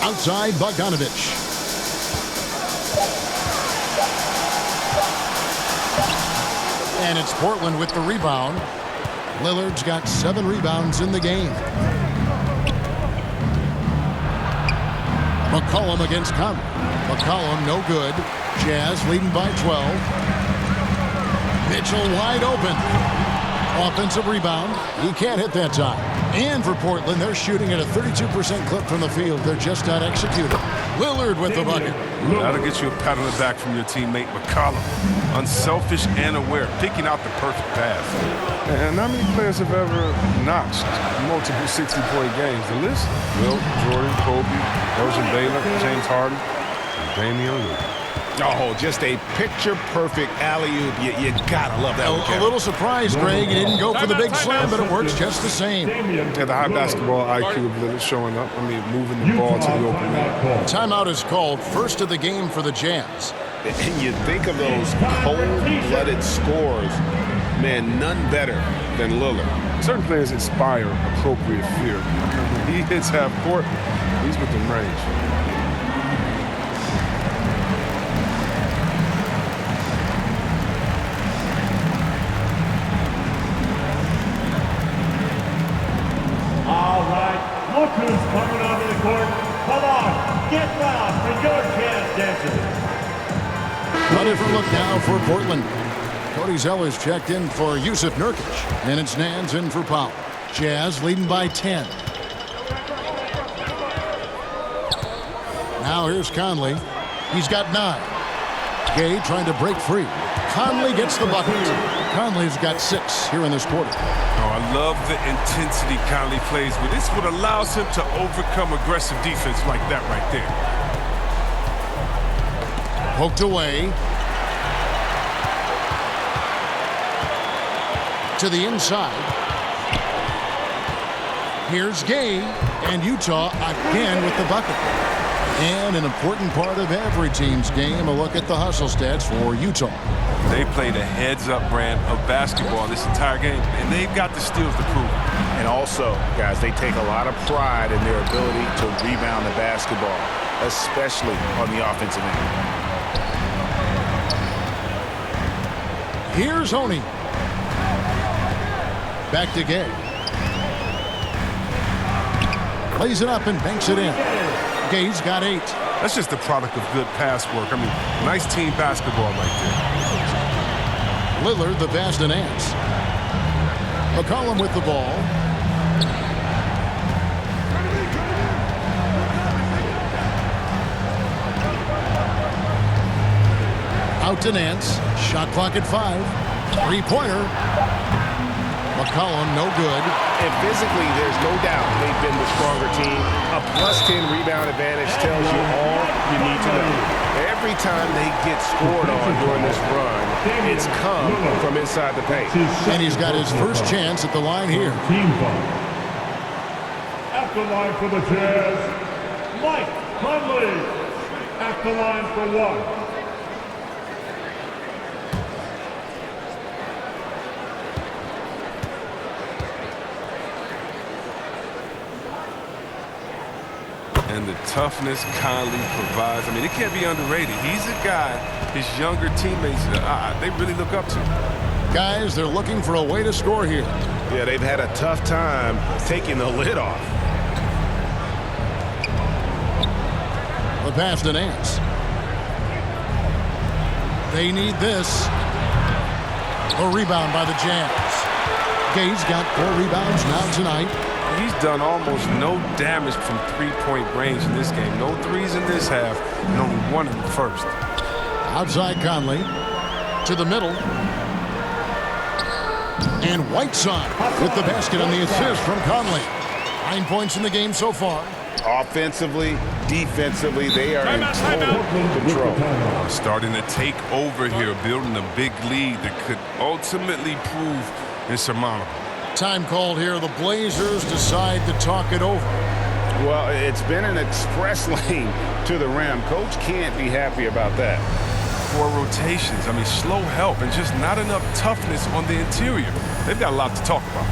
Outside Bogdanovich. And it's Portland with the rebound. Lillard's got 7 rebounds in the game. McCollum against Conley. McCollum no good. Jazz leading by 12. Mitchell wide open. Offensive rebound. He can't hit that time. And for Portland, they're shooting at a 32% clip from the field. They're just not executing. Lillard with the bucket. That'll get you a pat on the back from your teammate McCollum. Unselfish and aware, picking out the perfect pass. And not many players have ever notched multiple 60-point games. The list? Wilt, Jordan, Kobe, Elgin Baylor, James Harden, and Damian Lillard. Oh, just a picture-perfect alley-oop. You gotta love that one. A little surprise, Greg. He didn't go for the big slam, but it works just the same. Yeah, the high basketball IQ of Lillard showing up. I mean, moving the ball to the open man. Timeout is called, first of the game for the Jazz. And you think of those cold-blooded scores, man, none better than Lillard. Certain players inspire appropriate fear. When he hits half court, he's within range. All right, look who's coming onto the court. Come on, get down for your chance, dancers. A different look now for Portland. Cody Zeller's checked in for Yusuf Nurkic. And it's Nance in for Powell. Jazz leading by 10. Now here's Conley. He's got 9. Gay trying to break free. Conley gets the bucket. Conley's got 6 here in this quarter. Oh, I love the intensity Conley plays with. It's what allows him to overcome aggressive defense like that right there. Poked away. To the inside. Here's Gay, and Utah again with the bucket. And an important part of every team's game, a look at the hustle stats for Utah. They played a heads-up brand of basketball this entire game, and they've got the steals to prove it. And also, guys, they take a lot of pride in their ability to rebound the basketball, especially on the offensive end. Here's Honey. Back to Gay. Lays it up and banks it in. Gay's got 8. That's just the product of good pass work. I mean, nice team basketball right there. Lillard, the pass to Nance. McCollum with the ball. Out to Nance. Shot clock at 5. Three-pointer. McCollum, no good. And physically, there's no doubt they've been the stronger team. A +10 rebound advantage tells you all you need to know. Every time they get scored on during this run, it's come from inside the paint. And he's got his first chance at the line here. At the line for the Jazz, Mike Conley. At the line for 1. And the toughness Conley provides, I mean, it can't be underrated. He's a guy his younger teammates, they really look up to. Guys, they're looking for a way to score here. Yeah, they've had a tough time taking the lid off. The pass to Nance. They need this. A rebound by the Jazz. Gay's got 4 rebounds now tonight. He's done almost no damage from three-point range in this game. No threes in this half, and only 1 in the first. Outside Conley. To the middle. And Whiteside with the basket on the assist from Conley. 9 points in the game so far. Offensively, defensively, they are in total control. Starting to take over here, building a big lead that could ultimately prove insurmountable. Time called here. The Blazers decide to talk it over. Well, it's been an express lane to the rim. Coach can't be happy about that. 4 rotations. I mean, slow help and just not enough toughness on the interior. They've got a lot to talk about.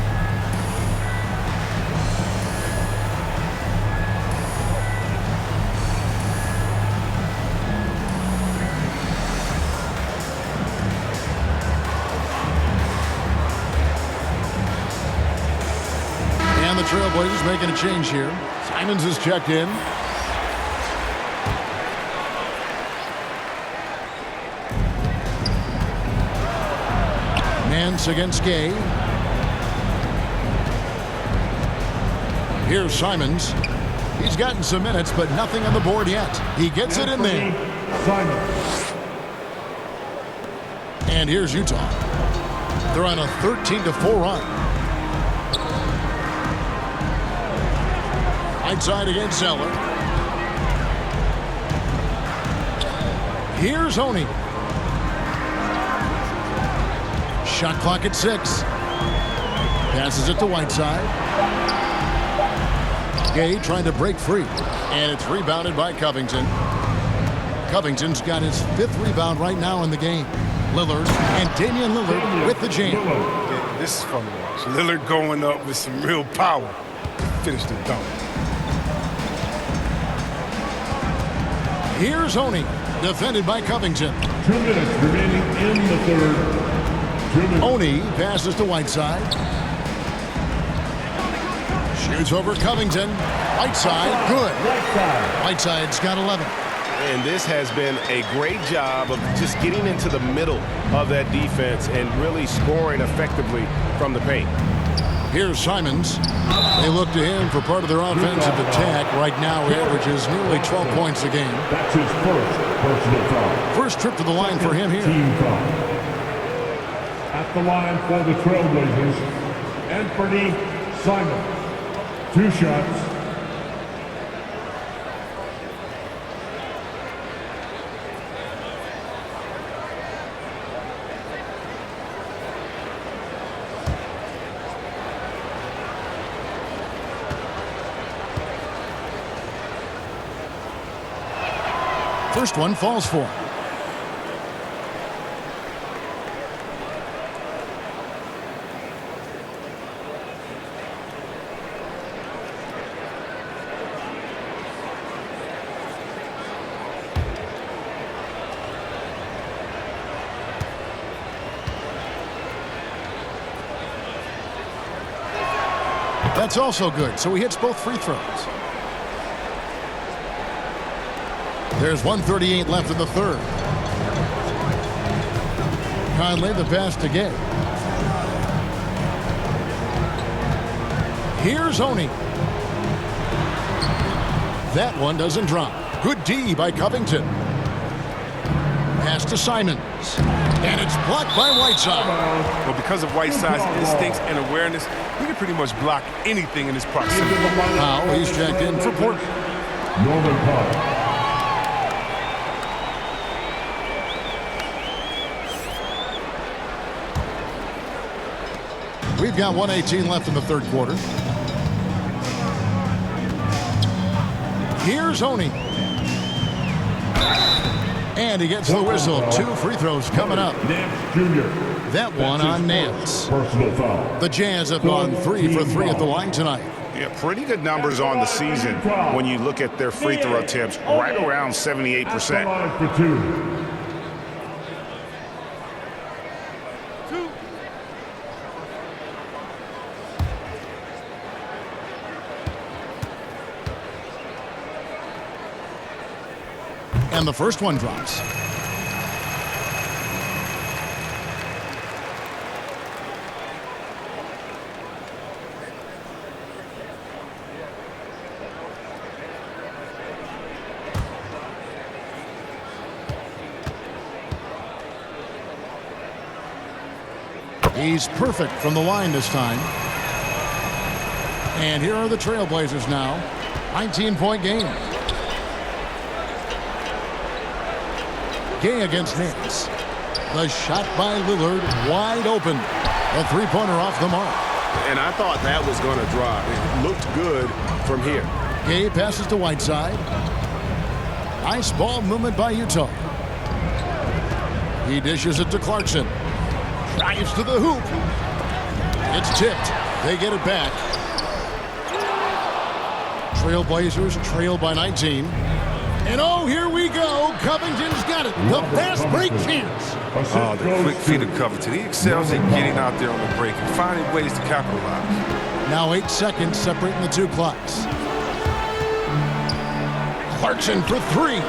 And the Trailblazers making a change here. Simons is checked in. Nance against Gay. Here's Simons. He's gotten some minutes, but nothing on the board yet. He gets it in there. And here's Utah. They're on a 13-4 run. Right side against Zeller. Here's Oni. Shot clock at 6. Passes it to Whiteside. Gay trying to break free. And it's rebounded by Covington. Covington's got his 5th rebound right now in the game. Lillard and Damian Lillard with the jam. Yeah, this is fun to watch. Lillard going up with some real power to finish the dunk. Here's Oni, defended by Covington. 2 minutes remaining in the third. Oni passes to Whiteside. Shoots over Covington. Whiteside, good. Whiteside's got 11. And this has been a great job of just getting into the middle of that defense and really scoring effectively from the paint. Here's Simons. They look to him for part of their offensive attack. Right now, he averages nearly 12 points a game. That's his first personal foul. First trip to the line for him here. Team foul. At the line for the Trailblazers, Anthony Simons. 2 shots. First one falls for him. That's also good, so he hits both free throws. There's 1:38 left in the third. Conley the pass to Gay. Here's Oni. That one doesn't drop. Good D by Covington. Pass to Simons. And it's blocked by Whiteside. Well, because of Whiteside's instincts and awareness, he can pretty much block anything in his proximity. Now he's checked in for Portland. Norman Powell. We've got 1:18 left in the third quarter. Here's Oni. And he gets the whistle. 2 free throws coming up. That one on Nance. The Jazz have gone 3 for 3 at the line tonight. Yeah, pretty good numbers on the season when you look at their free throw attempts, right around 78%. And the first one drops. He's perfect from the line this time. And here are the Trailblazers now. 19-point game. Gay against Nance. The shot by Lillard wide open. A 3-pointer off the mark. And I thought that was going to drop. It looked good from here. Gay passes to Whiteside. Nice ball movement by Utah. He dishes it to Clarkson. Drives to the hoop. It's tipped. They get it back. Trailblazers trail by 19. And oh, here we go. Covington's got it. The fast break chance. Oh, the quick feet of Covington. He excels at getting out there on the break and finding ways to capitalize. Now 8 seconds separating the 2 clocks. Clarkson for 3.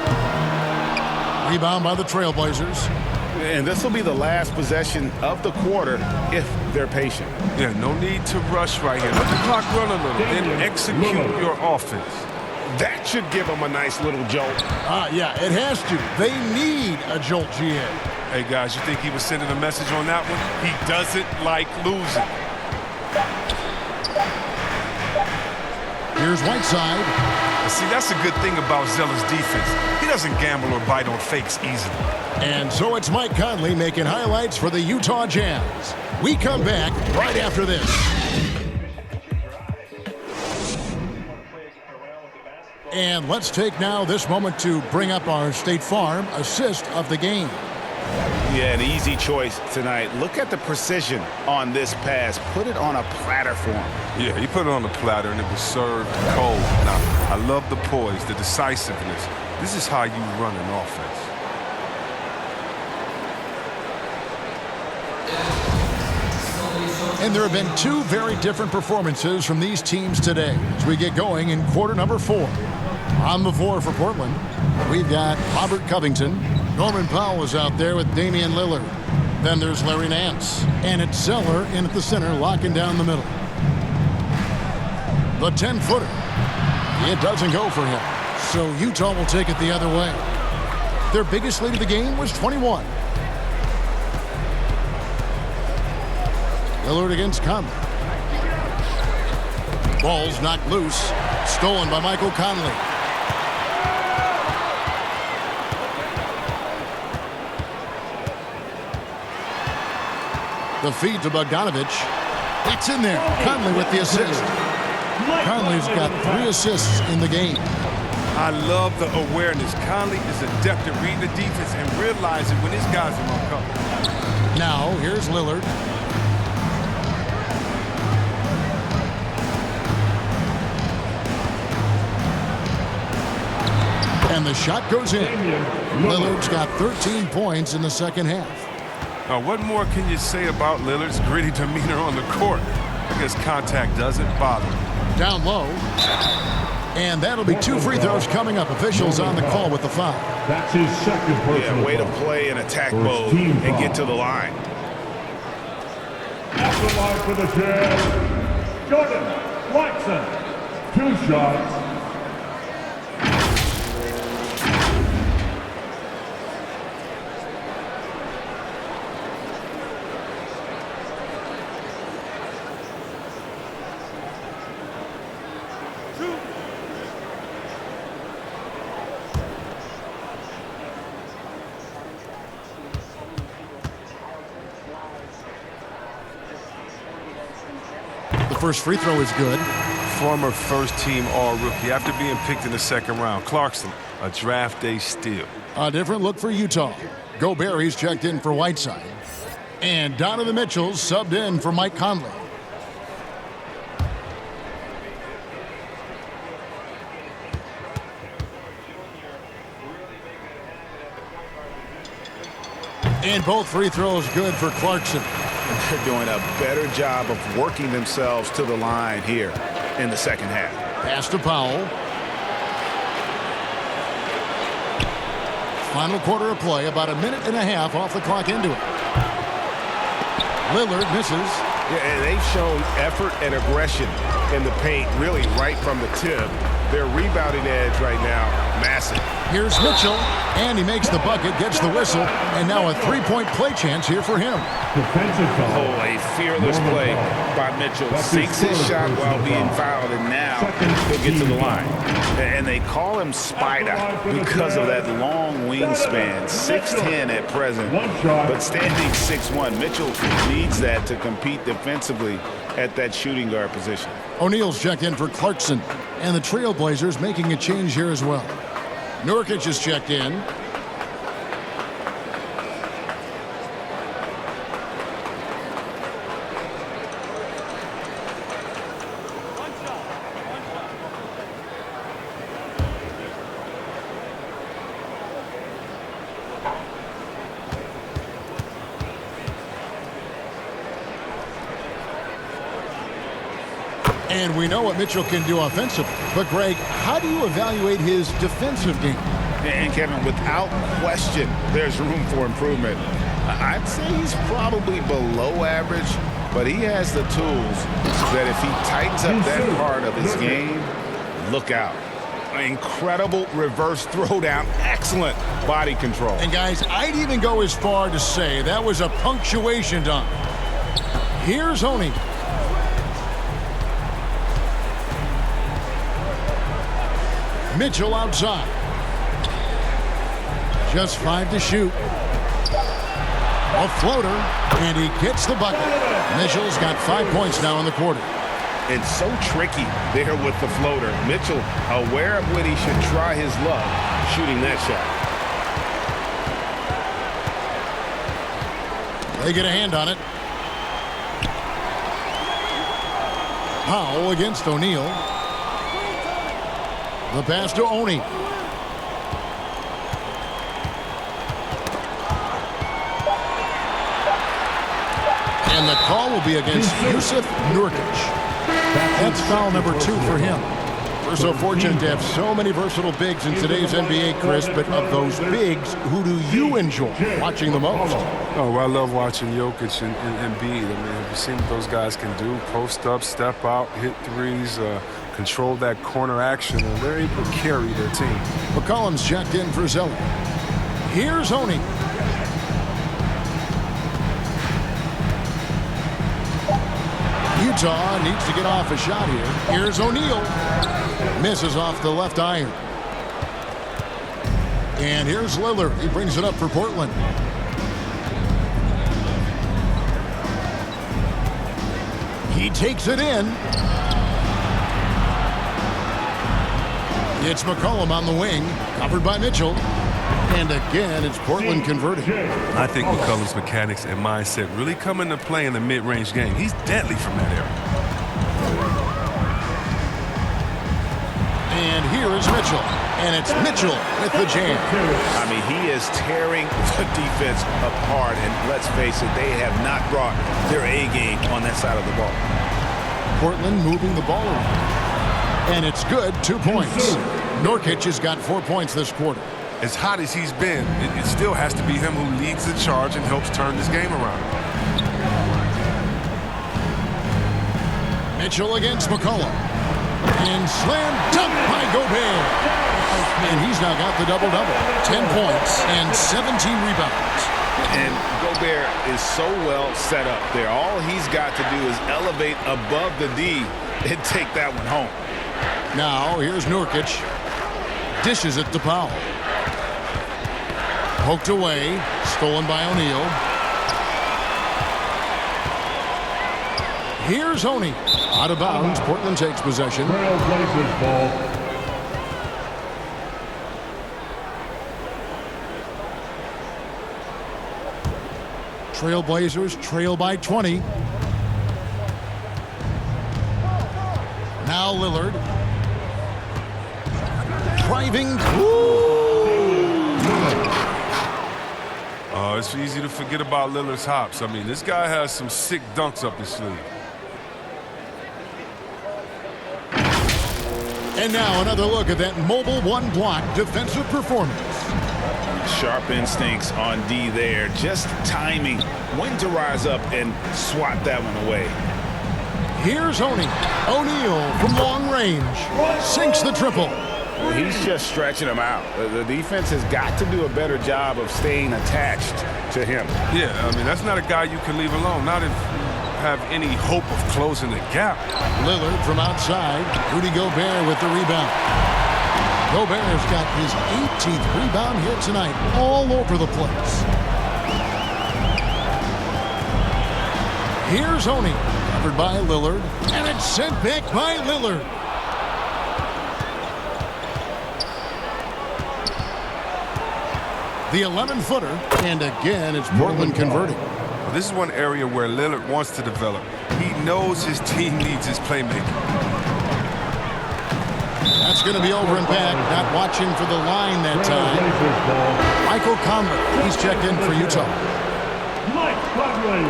Rebound by the Trailblazers. And this will be the last possession of the quarter if they're patient. Yeah, no need to rush right here. Let the clock run a little, then execute your offense. That should give them a nice little jolt. Yeah, it has to. They need a jolt, GA. Hey, guys, you think he was sending a message on that one? He doesn't like losing. Here's Whiteside. See, that's a good thing about Zeller's defense. He doesn't gamble or bite on fakes easily. And so it's Mike Conley making highlights for the Utah Jazz. We come back right after this. And let's take now this moment to bring up our State Farm assist of the game. Yeah, an easy choice tonight. Look at the precision on this pass. Put it on a platter for him. Yeah, he put it on the platter, and it was served cold. Now, I love the poise, the decisiveness. This is how you run an offense. And there have been two very different performances from these teams today as we get going in quarter number 4. On the floor for Portland, we've got Robert Covington. Norman Powell is out there with Damian Lillard. Then there's Larry Nance. And it's Zeller in at the center, locking down the middle. The 10-footer. It doesn't go for him. So Utah will take it the other way. Their biggest lead of the game was 21. Lillard against Conley. Ball's knocked loose. Stolen by Michael Conley. The feed to Bogdanovich. It's in there. Conley with the assist. Conley's got 3 assists in the game. I love the awareness. Conley is adept at reading the defense and realizing when his guys are on cover. Now, here's Lillard. And the shot goes in. Lillard's got 13 points in the second half. Now, what more can you say about Lillard's gritty demeanor on the court? I guess contact doesn't bother him. Down low. And that'll be 2 free throws coming up. Officials on the call with the foul. That's his second personal Yeah, way to foul. play in attack mode and get to the line. At the line for the Jazz, Jordan Watson. 2 shots. First free throw is good. Former first-team All-Rookie after being picked in the second round. Clarkson, a draft day steal. A different look for Utah. Gobert, he's checked in for Whiteside. And Donovan Mitchell's subbed in for Mike Conley. And both free throws good for Clarkson. They're doing a better job of working themselves to the line here in the second half. Pass to Powell. Final quarter of play, about a minute and a half off the clock into it. Lillard misses. Yeah, and they've shown effort and aggression in the paint, really right from the tip. Their rebounding edge right now, massive. Here's Mitchell, and he makes the bucket, gets the whistle, and now a three-point play chance here for him. Oh, a fearless play by Mitchell. Sinks his shot while being fouled, and now he'll get to the line. And they call him Spida because of that long wingspan, 6'10" at present, but standing 6'1". Mitchell needs that to compete defensively at that shooting guard position. O'Neal's checked in for Clarkson, and the Trailblazers making a change here as well. Nurkic is checked in. And we know what Mitchell can do offensively. But, Greg, how do you evaluate his defensive game? And, Kevin, without question, there's room for improvement. I'd say he's probably below average, but he has the tools that if he tightens up that part of his game, look out. Incredible reverse throwdown. Excellent body control. And, guys, I'd even go as far to say that was a punctuation dunk. Here's O'Neal. Mitchell outside. Just 5 to shoot. A floater, and he gets the bucket. Mitchell's got 5 points now in the quarter. It's so tricky there with the floater. Mitchell aware of when he should try his luck shooting that shot. They get a hand on it. Powell against O'Neal. The pass to Oni. And the call will be against Yusuf Nurkic. That's foul number 2 for him. We're so fortunate to have so many versatile bigs in today's NBA, Chris, but of those bigs, who do you enjoy watching the most? Oh, well, I love watching Jokic and Embiid. I mean, have you seen what those guys can do? Post up, step out, hit threes, control that corner action, and they're able to carry their team. McCollum's checked in for Zeller. Here's Oni. Utah needs to get off a shot here. Here's O'Neal. Misses off the left iron. And here's Lillard. He brings it up for Portland. He takes it in. It's McCollum on the wing, covered by Mitchell. And again, it's Portland converting. I think McCollum's mechanics and mindset really come into play in the mid-range game. He's deadly from that area. And here is Mitchell. And it's Mitchell with the jam. I mean, he is tearing the defense apart. And let's face it, they have not brought their A game on that side of the ball. Portland moving the ball around. And it's good, 2 points. Nurkic has got 4 points this quarter. As hot as he's been, it still has to be him who leads the charge and helps turn this game around. Mitchell against McCollum. And slam dunk by Gobert. And he's now got the double-double. 10 points and 17 rebounds. And Gobert is so well set up there. All he's got to do is elevate above the D and take that one home. Now, here's Nurkic. Dishes it to Powell. Poked away. Stolen by O'Neal. Here's Oni. Out of bounds. Portland takes possession. Trailblazers trail by 20. Now Lillard. Driving. It's easy to forget about Lillard's hops. I mean, this guy has some sick dunks up his sleeve. And now another look at that mobile one-block defensive performance. Sharp instincts on D there. Just timing when to rise up and swat that one away. Here's Oni. O'Neal from long range. Sinks the triple. He's just stretching him out. The defense has got to do a better job of staying attached to him. Yeah, I mean, that's not a guy you can leave alone. Not if you have any hope of closing the gap. Lillard from outside. Rudy Gobert with the rebound. Gobert's got his 18th rebound here tonight, all over the place. Here's Oni, covered by Lillard, and it's sent back by Lillard. The 11-footer, and again, it's Portland converting. Well, this is one area where Lillard wants to develop. He knows his team needs his playmaking. That's going to be over and back. Not watching for the line that time. Michael Conley, he's checked in for Utah. Mike Conley.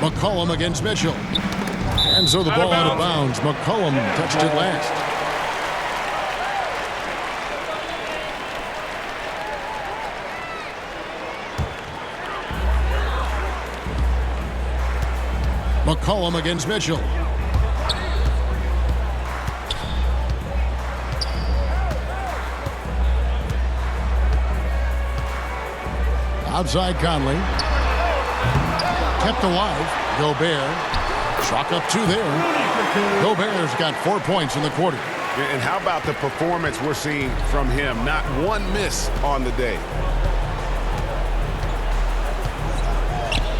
McCollum against Mitchell. And so the ball out of bounds. McCollum touched it last. McCollum against Mitchell. Outside Conley. kept alive. Gobert. Chalk up 2 there. Gobert's got 4 points in the quarter. And how about the performance we're seeing from him? Not one miss on the day.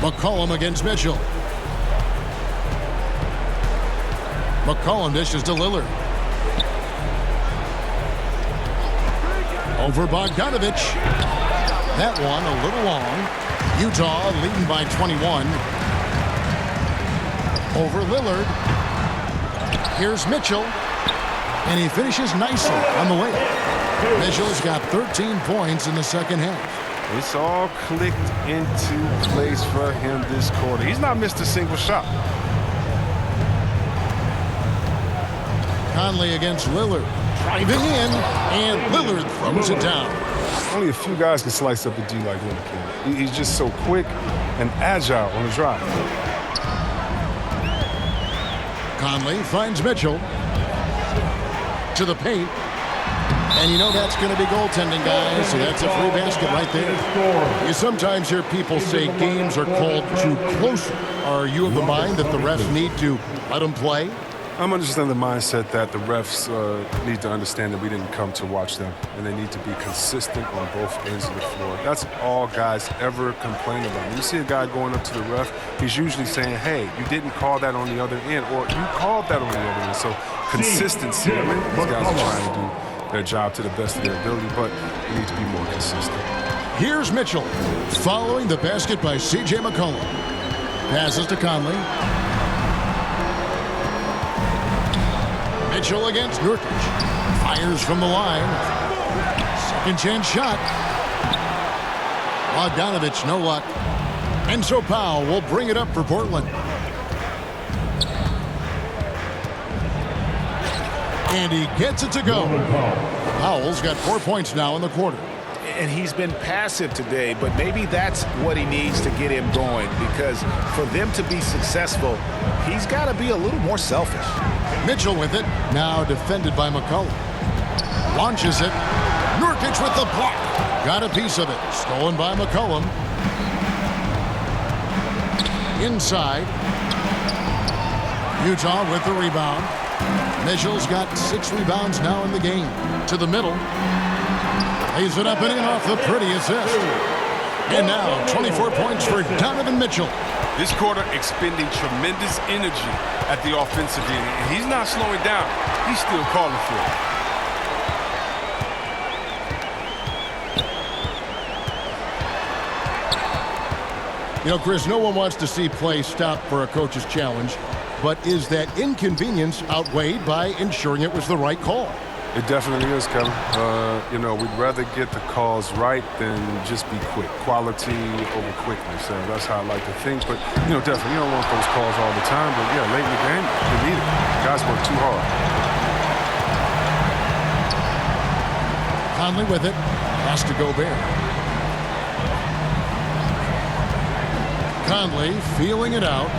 McCollum against Mitchell. McCollum dishes to Lillard. Over Bogdanovich. That one a little long. Utah leading by 21. Over Lillard. Here's Mitchell. And he finishes nicely on the way. Mitchell's got 13 points in the second half. It's all clicked into place for him this quarter. He's not missed a single shot. Conley against Lillard. Driving in, and Lillard throws it down. Only a few guys can slice up a D like Lillard can. He's just so quick and agile on the drive. Conley finds Mitchell. To the paint. And you know that's going to be goaltending, guys. So that's a free basket right there. You sometimes hear people say games are called too close. Are you of the mind that the refs need to let them play? I'm understanding the mindset that the refs need to understand that we didn't come to watch them, and they need to be consistent on both ends of the floor. That's all guys ever complain about. When you see a guy going up to the ref, he's usually saying, hey, you didn't call that on the other end, or you called that on the other end. So consistency, I mean, these guys are trying to do their job to the best of their ability, but they need to be more consistent. Here's Mitchell following the basket by C.J. McCollum. Passes to Conley. Mitchell against Nurkic. Fires from the line. Second chance shot. Bogdanovich, no luck. And so Powell will bring it up for Portland. And he gets it to go. Powell's got 4 points now in the quarter. And he's been passive today, but maybe that's what he needs to get him going, because for them to be successful, he's got to be a little more selfish. Mitchell with it, now defended by McCollum. Launches it. Nurkic with the block. Got a piece of it. Stolen by McCollum. Inside. Utah with the rebound. Mitchell's got 6 rebounds now in the game. To the middle. Lays it up and in off the pretty assist. And now 24 points for Donovan Mitchell. This quarter expending tremendous energy at the offensive end, and he's not slowing down. He's still calling for it. You know, Chris, no one wants to see play stop for a coach's challenge, but is that inconvenience outweighed by ensuring it was the right call? It definitely is, Kevin. You know, we'd rather get the calls right than just be quick. Quality over quickness. That's how I like to think. But, you know, definitely, you don't want those calls all the time. But, yeah, late in the game, you need it. Guys work too hard. Conley with it. Pass to Gobert. Conley feeling it out.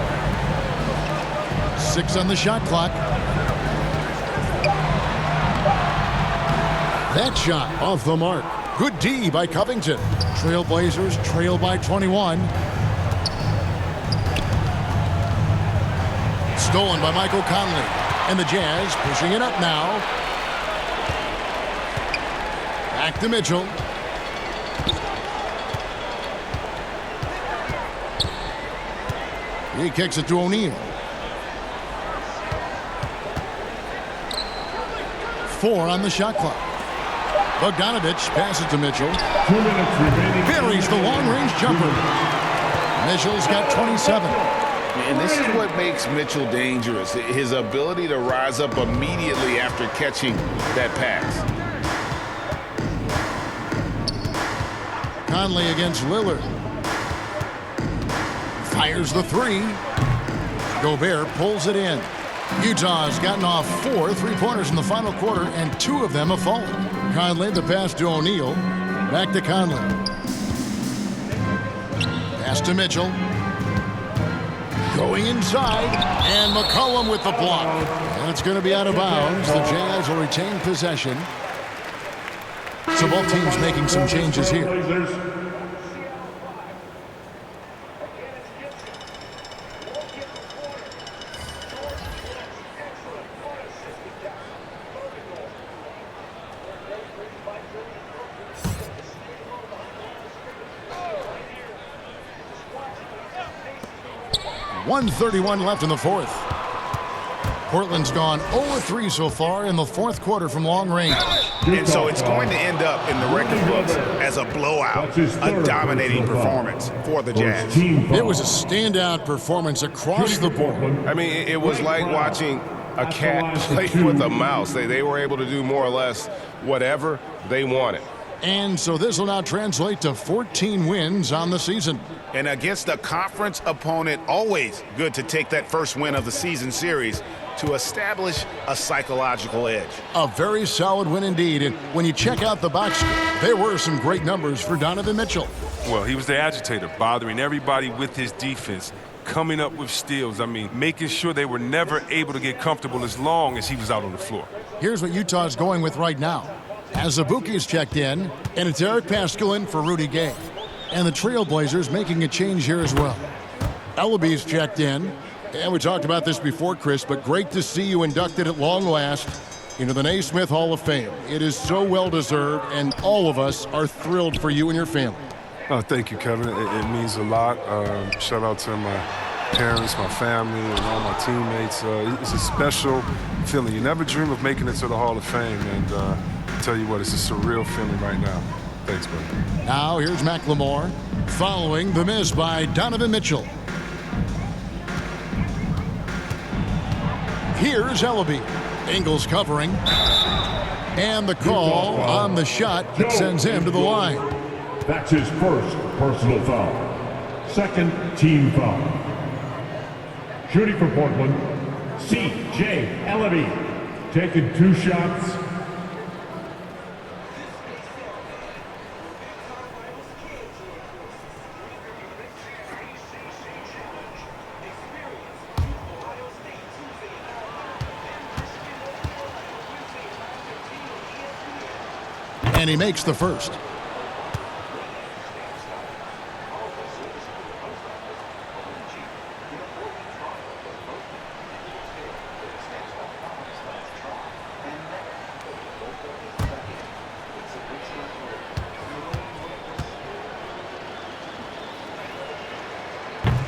6 on the shot clock. That shot off the mark. Good D by Covington. Trailblazers trail by 21. Stolen by Michael Conley. And the Jazz pushing it up now. Back to Mitchell. He kicks it to O'Neal. 4 on the shot clock. Bogdanovich passes to Mitchell. 2 minutes remaining. Buries the long-range jumper. Mitchell's got 27. And this is what makes Mitchell dangerous, his ability to rise up immediately after catching that pass. Conley against Lillard. Fires the 3. Gobert pulls it in. Utah has gotten off 4 3-pointers in the final quarter, and 2 of them have fallen. Conley, the pass to O'Neal. Back to Conley. Pass to Mitchell. Going inside, and McCollum with the block. That's going to be out of bounds. The Jazz will retain possession. So both teams making some changes here. 1:31 left in the fourth. Portland's gone 0-3 so far in the fourth quarter from long range. And so it's going to end up in the record books as a blowout, a dominating performance for the Jazz. It was a standout performance across the board. I mean, it was like watching a cat play with a mouse. They were able to do more or less whatever they wanted. And so this will now translate to 14 wins on the season. And against a conference opponent, always good to take that first win of the season series to establish a psychological edge. A very solid win indeed. And when you check out the box score, there were some great numbers for Donovan Mitchell. Well, he was the agitator, bothering everybody with his defense, coming up with steals. I mean, making sure they were never able to get comfortable as long as he was out on the floor. Here's what Utah's going with right now. Azubuike's checked in, and it's Eric Paschal in for Rudy Gay. And the Trailblazers making a change here as well. Ellaby's checked in, and we talked about this before, Chris, but great to see you inducted at long last into the Naismith Hall of Fame. It is so well-deserved, and all of us are thrilled for you and your family. Oh, thank you, Kevin. It means a lot. Shout out to my parents, my family, and all my teammates. It's a special feeling. You never dream of making it to the Hall of Fame, and I tell you what, it's a surreal feeling right now. Thanks, buddy. Now here's McLemore following the miss by Donovan Mitchell. Here's Ellaby. Ingles covering. And the call on the shot that sends him to the line. That's his first personal foul. Second team foul. Shooting for Portland, C.J. Ellaby. Taking 2 shots. And he makes the first.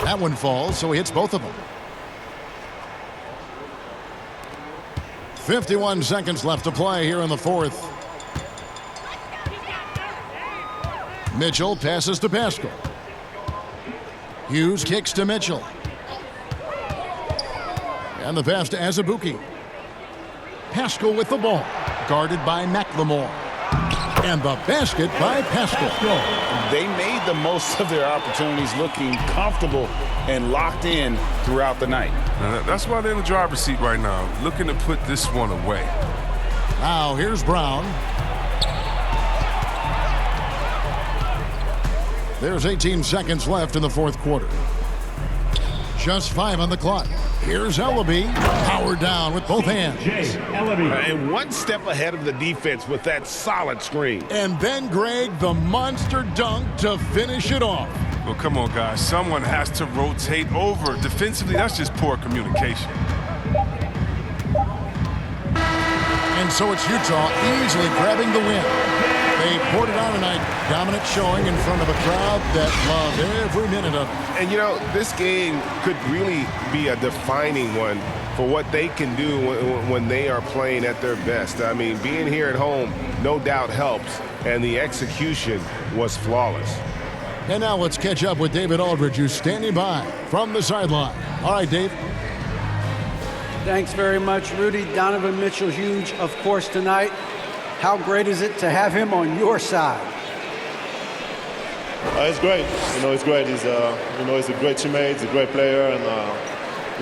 That one falls, so he hits both of them. 51 seconds left to play here in the fourth. Mitchell passes to Paschal. Hughes kicks to Mitchell. And the pass to Azubuike. Paschal with the ball, guarded by McLemore. And the basket by Paschal. They made the most of their opportunities, looking comfortable and locked in throughout the night. That's why they're in the driver's seat right now, looking to put this one away. Now here's Brown. There's 18 seconds left in the fourth quarter. Just 5 on the clock. Here's Ellaby, powered down with both hands. And one step ahead of the defense with that solid screen. And then, Greg, the monster dunk to finish it off. Well, come on, guys. Someone has to rotate over. Defensively, that's just poor communication. And so it's Utah easily grabbing the win. They poured it on tonight. Dominant showing in front of a crowd that loved every minute of it. And, you know, this game could really be a defining one for what they can do when they are playing at their best. I mean, being here at home no doubt helps, and the execution was flawless. And now let's catch up with David Aldridge, who's standing by from the sideline. All right, Dave. Thanks very much, Rudy. Donovan Mitchell, huge, of course, tonight. How great is it to have him on your side? It's great. You know, it's great. He's he's a great teammate. He's a great player, and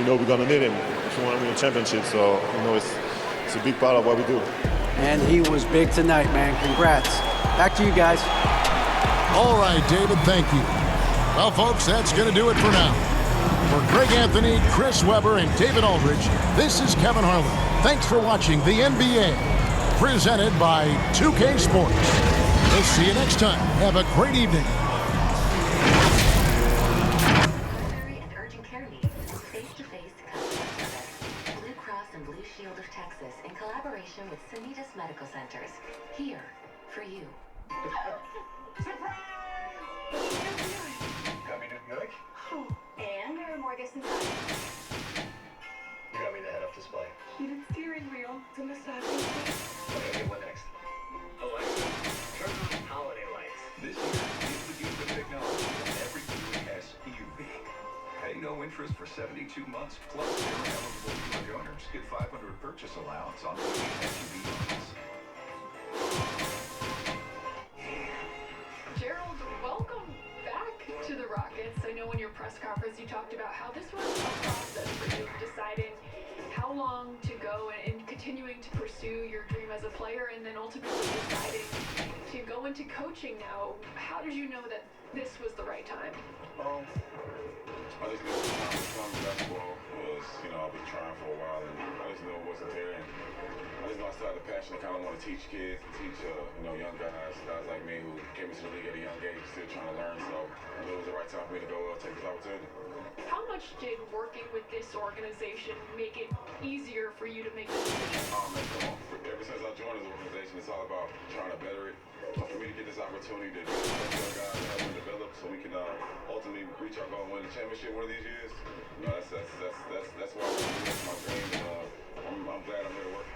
we're gonna need him if we want to win a championship. So it's a big part of what we do. And he was big tonight, man. Congrats. Back to you guys. All right, David. Thank you. Well, folks, that's going to do it for now. For Greg Anthony, Chris Webber, and David Aldridge, this is Kevin Harlan. Thanks for watching the NBA, presented by 2K Sports. We'll see you next time. Have a great evening. And urgent care needs, face-to-face customer service. Blue Cross and Blue Shield of Texas, in collaboration with Sanitas Medical Centers, here for you. And there are more before I get inside. You got me the head-up display. Heated steering wheel. It's a massage. Okay, what next? Alexa, turn on holiday lights. This year, give the gift of technology on every Buick SUV. Pay no interest for 72 months, plus zero eligible Buick owners get $500 purchase allowance on Buick SUV loans. Gerald, welcome back to the Rockets. I know in your press conference you talked about how this was a process for you, deciding how long to go and continuing to pursue your dream as a player, and then ultimately deciding to go into coaching now. How did you know that this was the right time? I just knew the time was coming. Basketball was, I've been trying for a while, and I just knew it wasn't there. And I just know I still had the passion to kind of want to teach kids, teach, young guys like me who came into the league at a young age, still trying to learn. So I knew it was the right time for me to go take this opportunity. How much did working with this organization make it easier for you to make the decision? Oh man, come on. Ever since I joined this organization, it's all about trying to better it. So for me to get this opportunity to help young guys and help them develop so we can ultimately reach our goal and win the championship one of these years, that's why I want to do. That's my dream, and I'm glad I'm here to work.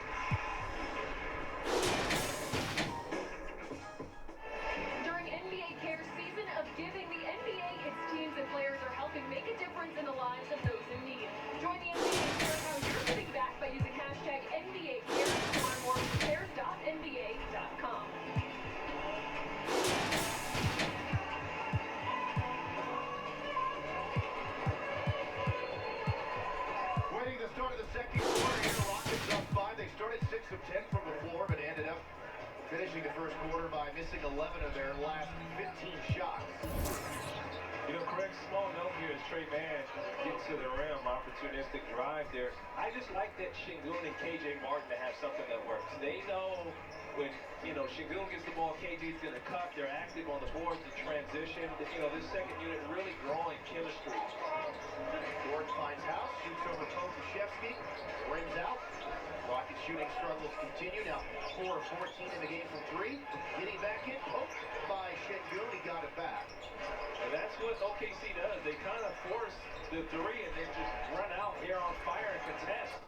During NBA Cares season of giving, the NBA, its teams and players are helping make a difference in the lives of those in need. Join the NBA and share how you're giving back by using hashtag NBA Cares. To learn more, cares.nba.com. Waiting the start of the second quarter here, Rockets up 5. They started 6 of 10 from the floor, but ended up finishing the first quarter by missing 11 of their last 15 shots. Craig, small note here as Trey Mann gets to the rim, opportunistic drive there. I just like that Şengün and KJ Martin to have something that works. They know when, Şengün gets the ball, KJ's going to cut. They're active on the boards in transition. This second unit really growing chemistry. George finds House, shoots over Pokusevski, rims out. Rockets shooting struggles continue. Now 4 of 14 in the game from 3. Getting back in, poked by Şengün. He got it back. And that's what OKC does. They kind of force the 3 and then just run out here on fire and contest.